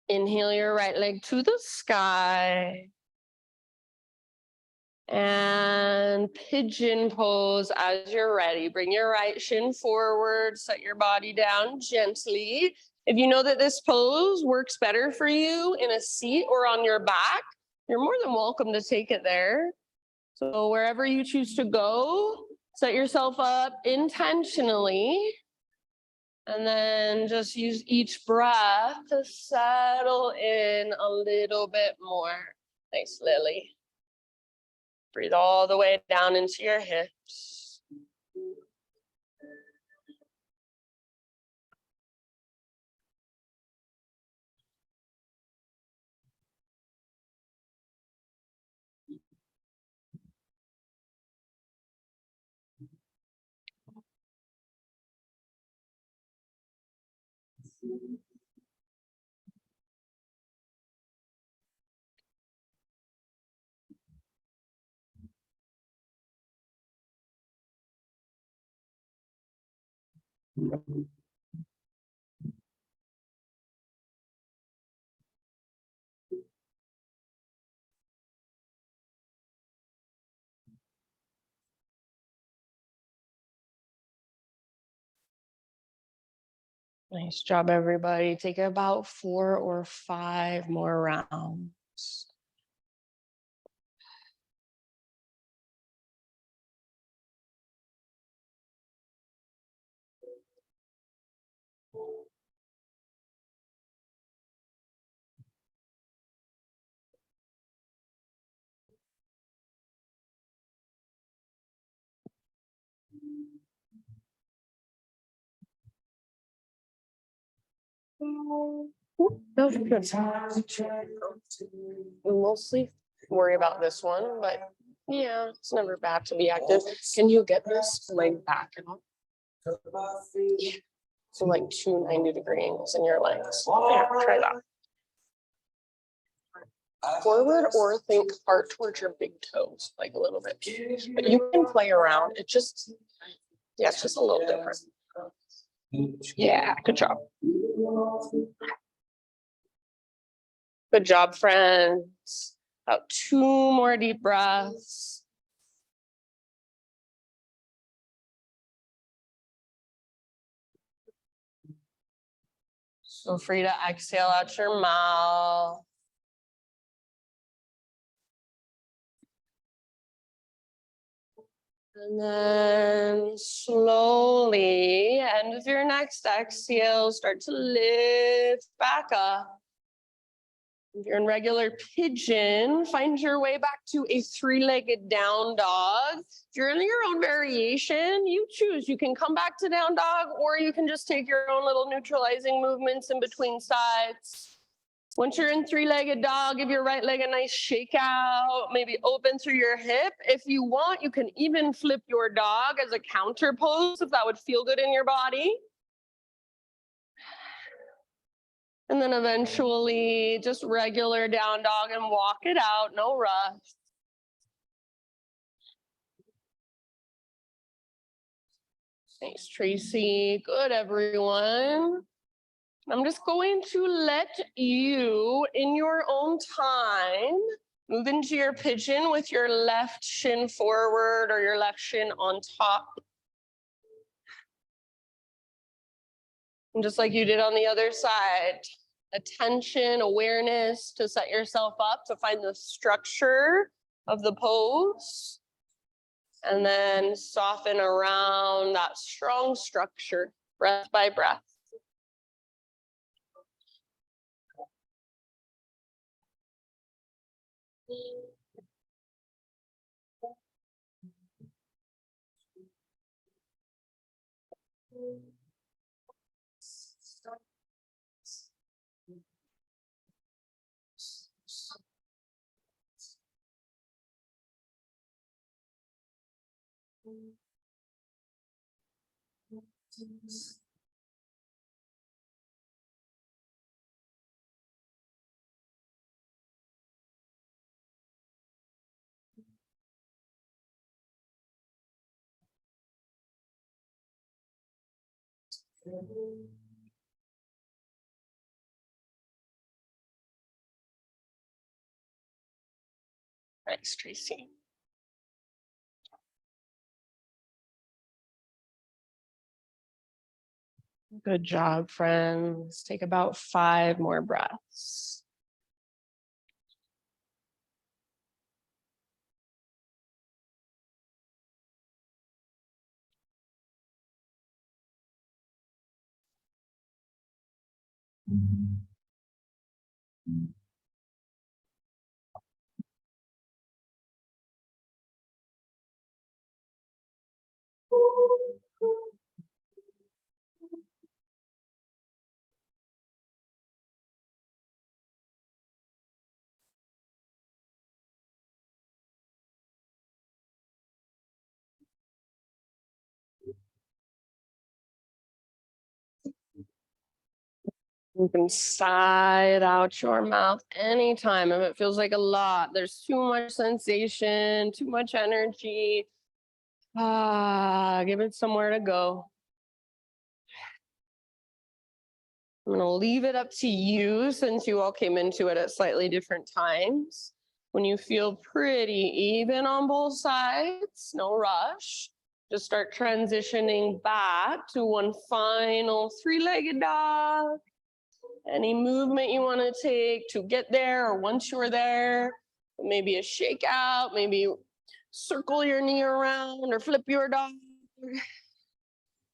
Inhale your right leg to the sky. And pigeon pose as you're ready. Bring your right shin forward, set your body down gently. If you know that this pose works better for you in a seat or on your back, you're more than welcome to take it there. So wherever you choose to go, set yourself up intentionally. And then just use each breath to settle in a little bit more. Nice, Lily. Breathe all the way down into your hips. Nice job, everybody. Take about 4 or 5 more rounds. That was good. We mostly worry about this one, but yeah, it's never bad to be active. Can you get this leg back out? Yeah. So like 290-degree angles in your legs. Yeah, try that. Forward or think heart towards your big toes, like a little bit. But you can play around. It just, yeah, it's just a little different. Yeah, good job. Good job, friends. About 2 more deep breaths. Feel free to exhale out your mouth. And then slowly, end of your next exhale, start to lift back up. If you're in regular pigeon, find your way back to a 3-legged down dog. If you're in your own variation, you choose. You can come back to down dog, or you can just take your own little neutralizing movements in between sides. Once you're in 3-legged dog, give your right leg a nice shake out, maybe open through your hip. If you want, you can even flip your dog as a counter pose if that would feel good in your body. And then eventually just regular down dog and walk it out, no rush. Thanks, Tracy. Good, everyone. I'm just going to let you, in your own time, move into your pigeon with your left shin forward or your left shin on top. And just like you did on the other side, attention, awareness to set yourself up to find the structure of the pose. And then soften around that strong structure, breath by breath. Thanks, Tracy. Good job, friends. Take about 5 more breaths. You can sigh it out your mouth anytime if it feels like a lot. There's too much sensation, too much energy. Give it somewhere to go. I'm going to leave it up to you since you all came into it at slightly different times. When you feel pretty even on both sides, no rush. Just start transitioning back to one final 3-legged dog. Any movement you want to take to get there, or once you're there, maybe a shake out, maybe circle your knee around or flip your dog.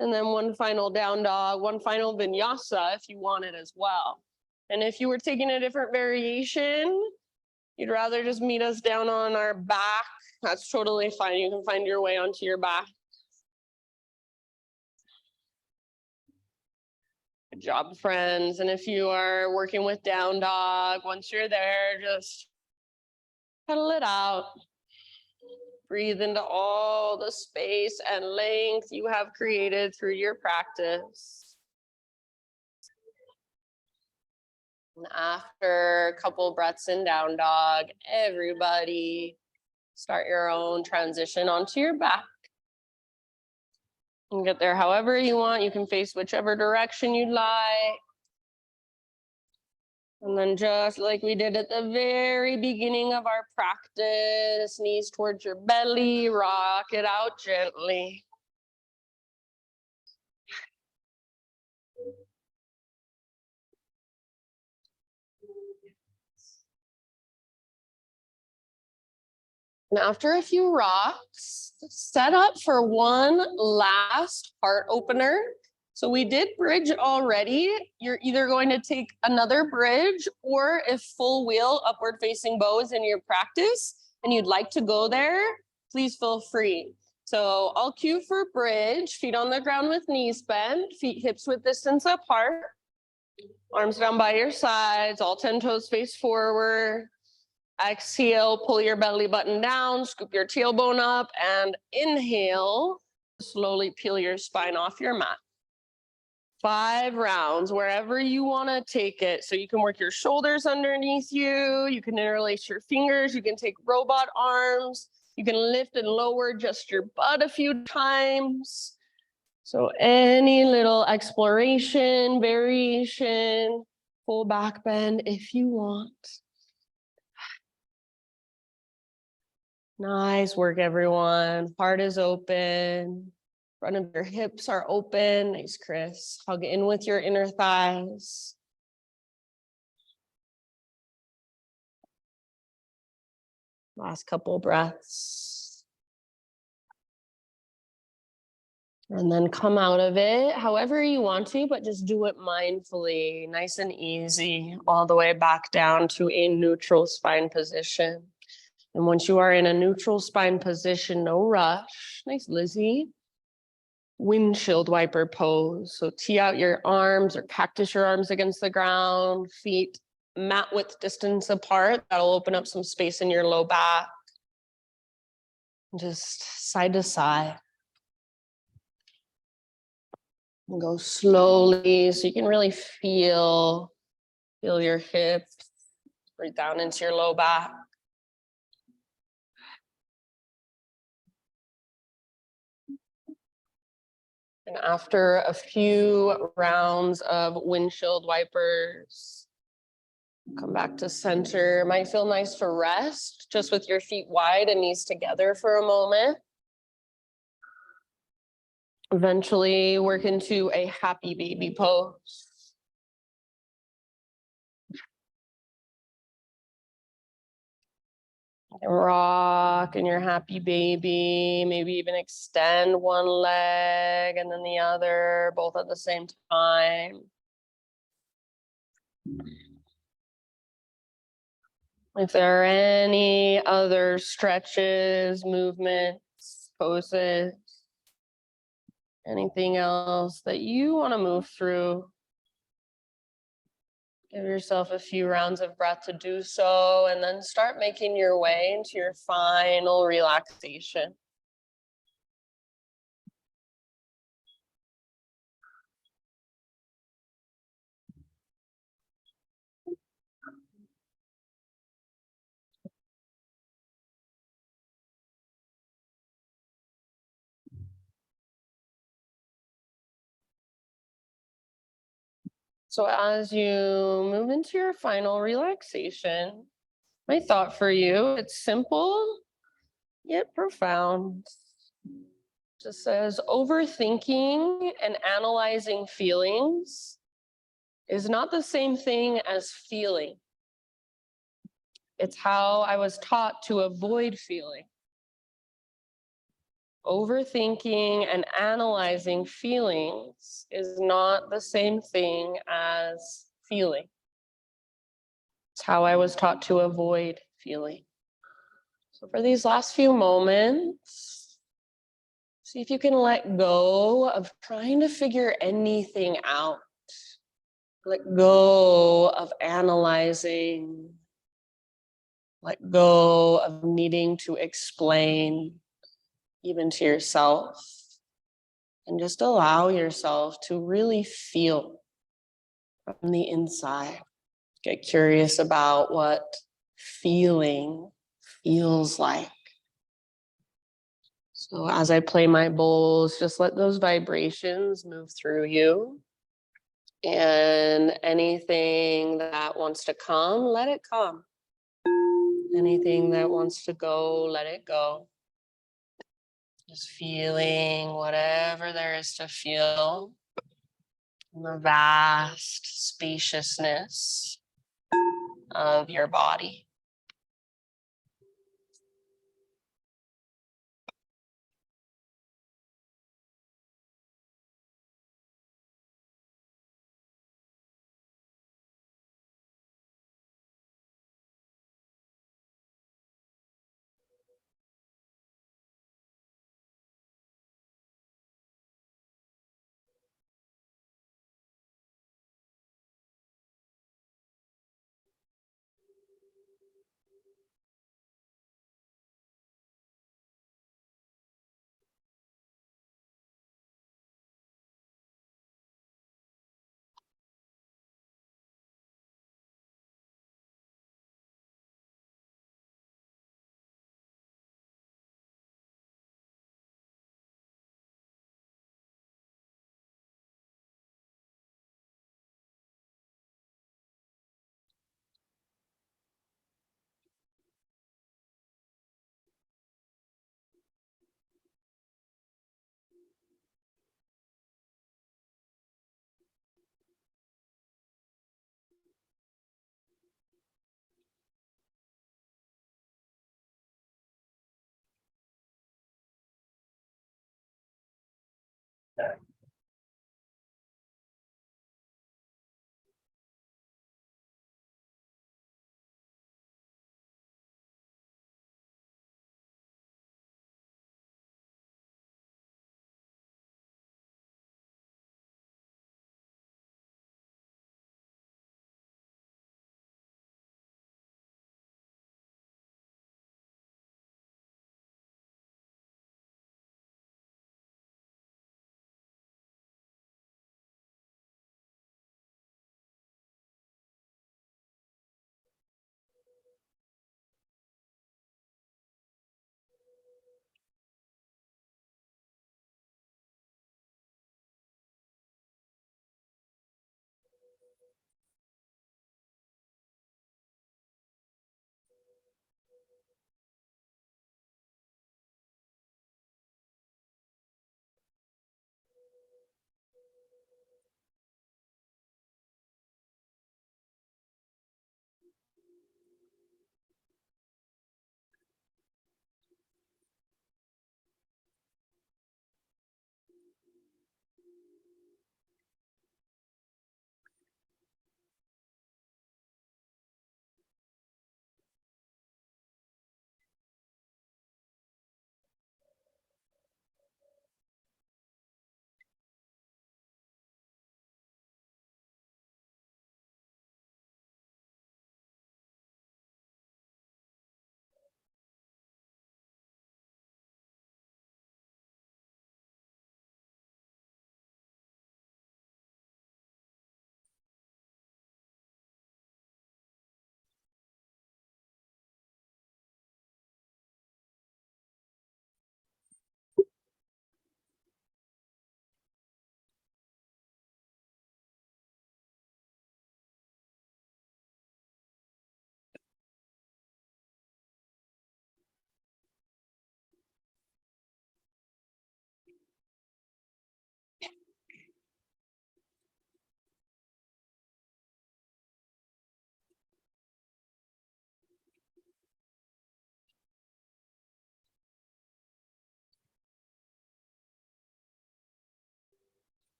And then one final down dog, one final vinyasa if you want it as well. And if you were taking a different variation, you'd rather just meet us down on our back, that's totally fine. You can find your way onto your back. Good job, friends. And if you are working with down dog, once you're there, just pedal it out. Breathe into all the space and length you have created through your practice. And after a couple breaths in down dog, everybody start your own transition onto your back. You can get there however you want. You can face whichever direction you'd like. And then just like we did at the very beginning of our practice, knees towards your belly, rock it out gently. And after a few rocks, set up for one last heart opener. So we did bridge already. You're either going to take another bridge, or if full wheel upward facing bow is in your practice and you'd like to go there, please feel free. So I'll cue for bridge, feet on the ground with knees bent, feet hips width distance apart, arms down by your sides, all 10 toes face forward. Exhale, pull your belly button down, scoop your tailbone up, and inhale, slowly peel your spine off your mat. 5 rounds, wherever you want to take it. So you can work your shoulders underneath you, you can interlace your fingers, you can take robot arms, you can lift and lower just your butt a few times. So any little exploration, variation, full back bend if you want. Nice work, everyone. Heart is open. Front of your hips are open. Nice, Chris. Hug in with your inner thighs. Last couple breaths. And then come out of it however you want to, but just do it mindfully, nice and easy, all the way back down to a neutral spine position. And once you are in a neutral spine position, no rush. Nice, Lizzie. Windshield wiper pose. So tee out your arms or cactus your arms against the ground, feet mat width distance apart. That'll open up some space in your low back. Just side to side. And go slowly so you can really feel your hips right down into your low back. And after a few rounds of windshield wipers, Come back to center. Might feel nice for rest, just with your feet wide and knees together for a moment. Eventually work into a happy baby pose. Rock in your happy baby, maybe even extend one leg and then the other, both at the same time. If there are any other stretches, movements, poses, anything else that you want to move through, give yourself a few rounds of breath to do so, and then start making your way into your final relaxation. So as you move into your final relaxation, my thought for you, it's simple yet profound. Just says overthinking and analyzing feelings is not the same thing as feeling. It's how I was taught to avoid feeling. Overthinking and analyzing feelings is not the same thing as feeling. It's how I was taught to avoid feeling. So for these last few moments, see if you can let go of trying to figure anything out. Let go of analyzing. Let go of needing to explain, even to yourself. And just allow yourself to really feel from the inside. Get curious about what feeling feels like. So as I play my bowls, just let those vibrations move through you. And anything that wants to come, let it come. Anything that wants to go, let it go. Just feeling whatever there is to feel in the vast spaciousness of your body.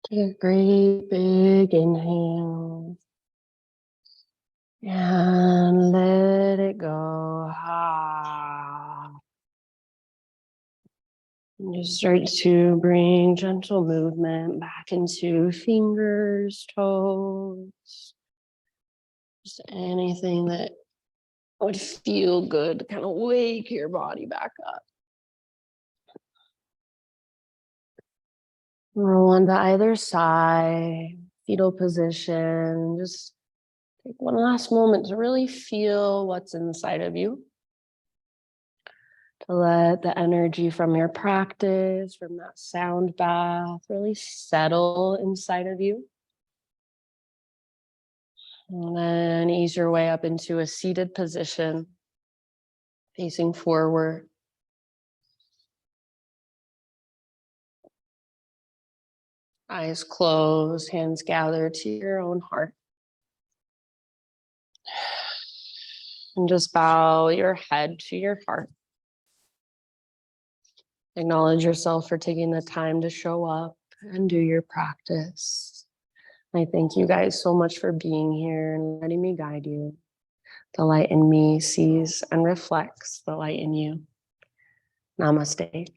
Take a great big inhale. And let it go. And just start to bring gentle movement back into fingers, toes, just anything that would feel good to kind of wake your body back up. Roll onto either side, fetal position. Just take one last moment to really feel what's inside of you. To let the energy from your practice, from that sound bath, really settle inside of you. And then ease your way up into a seated position, facing forward. Eyes closed, hands gathered to your own heart. And just bow your head to your heart. Acknowledge yourself for taking the time to show up and do your practice. I thank you guys so much for being here and letting me guide you. The light in me sees and reflects the light in you. Namaste.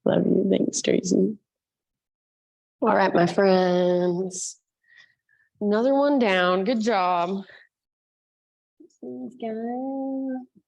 Love you. Thanks, Tracy. All right, my friends. Another one down. Good job. Thanks, guys.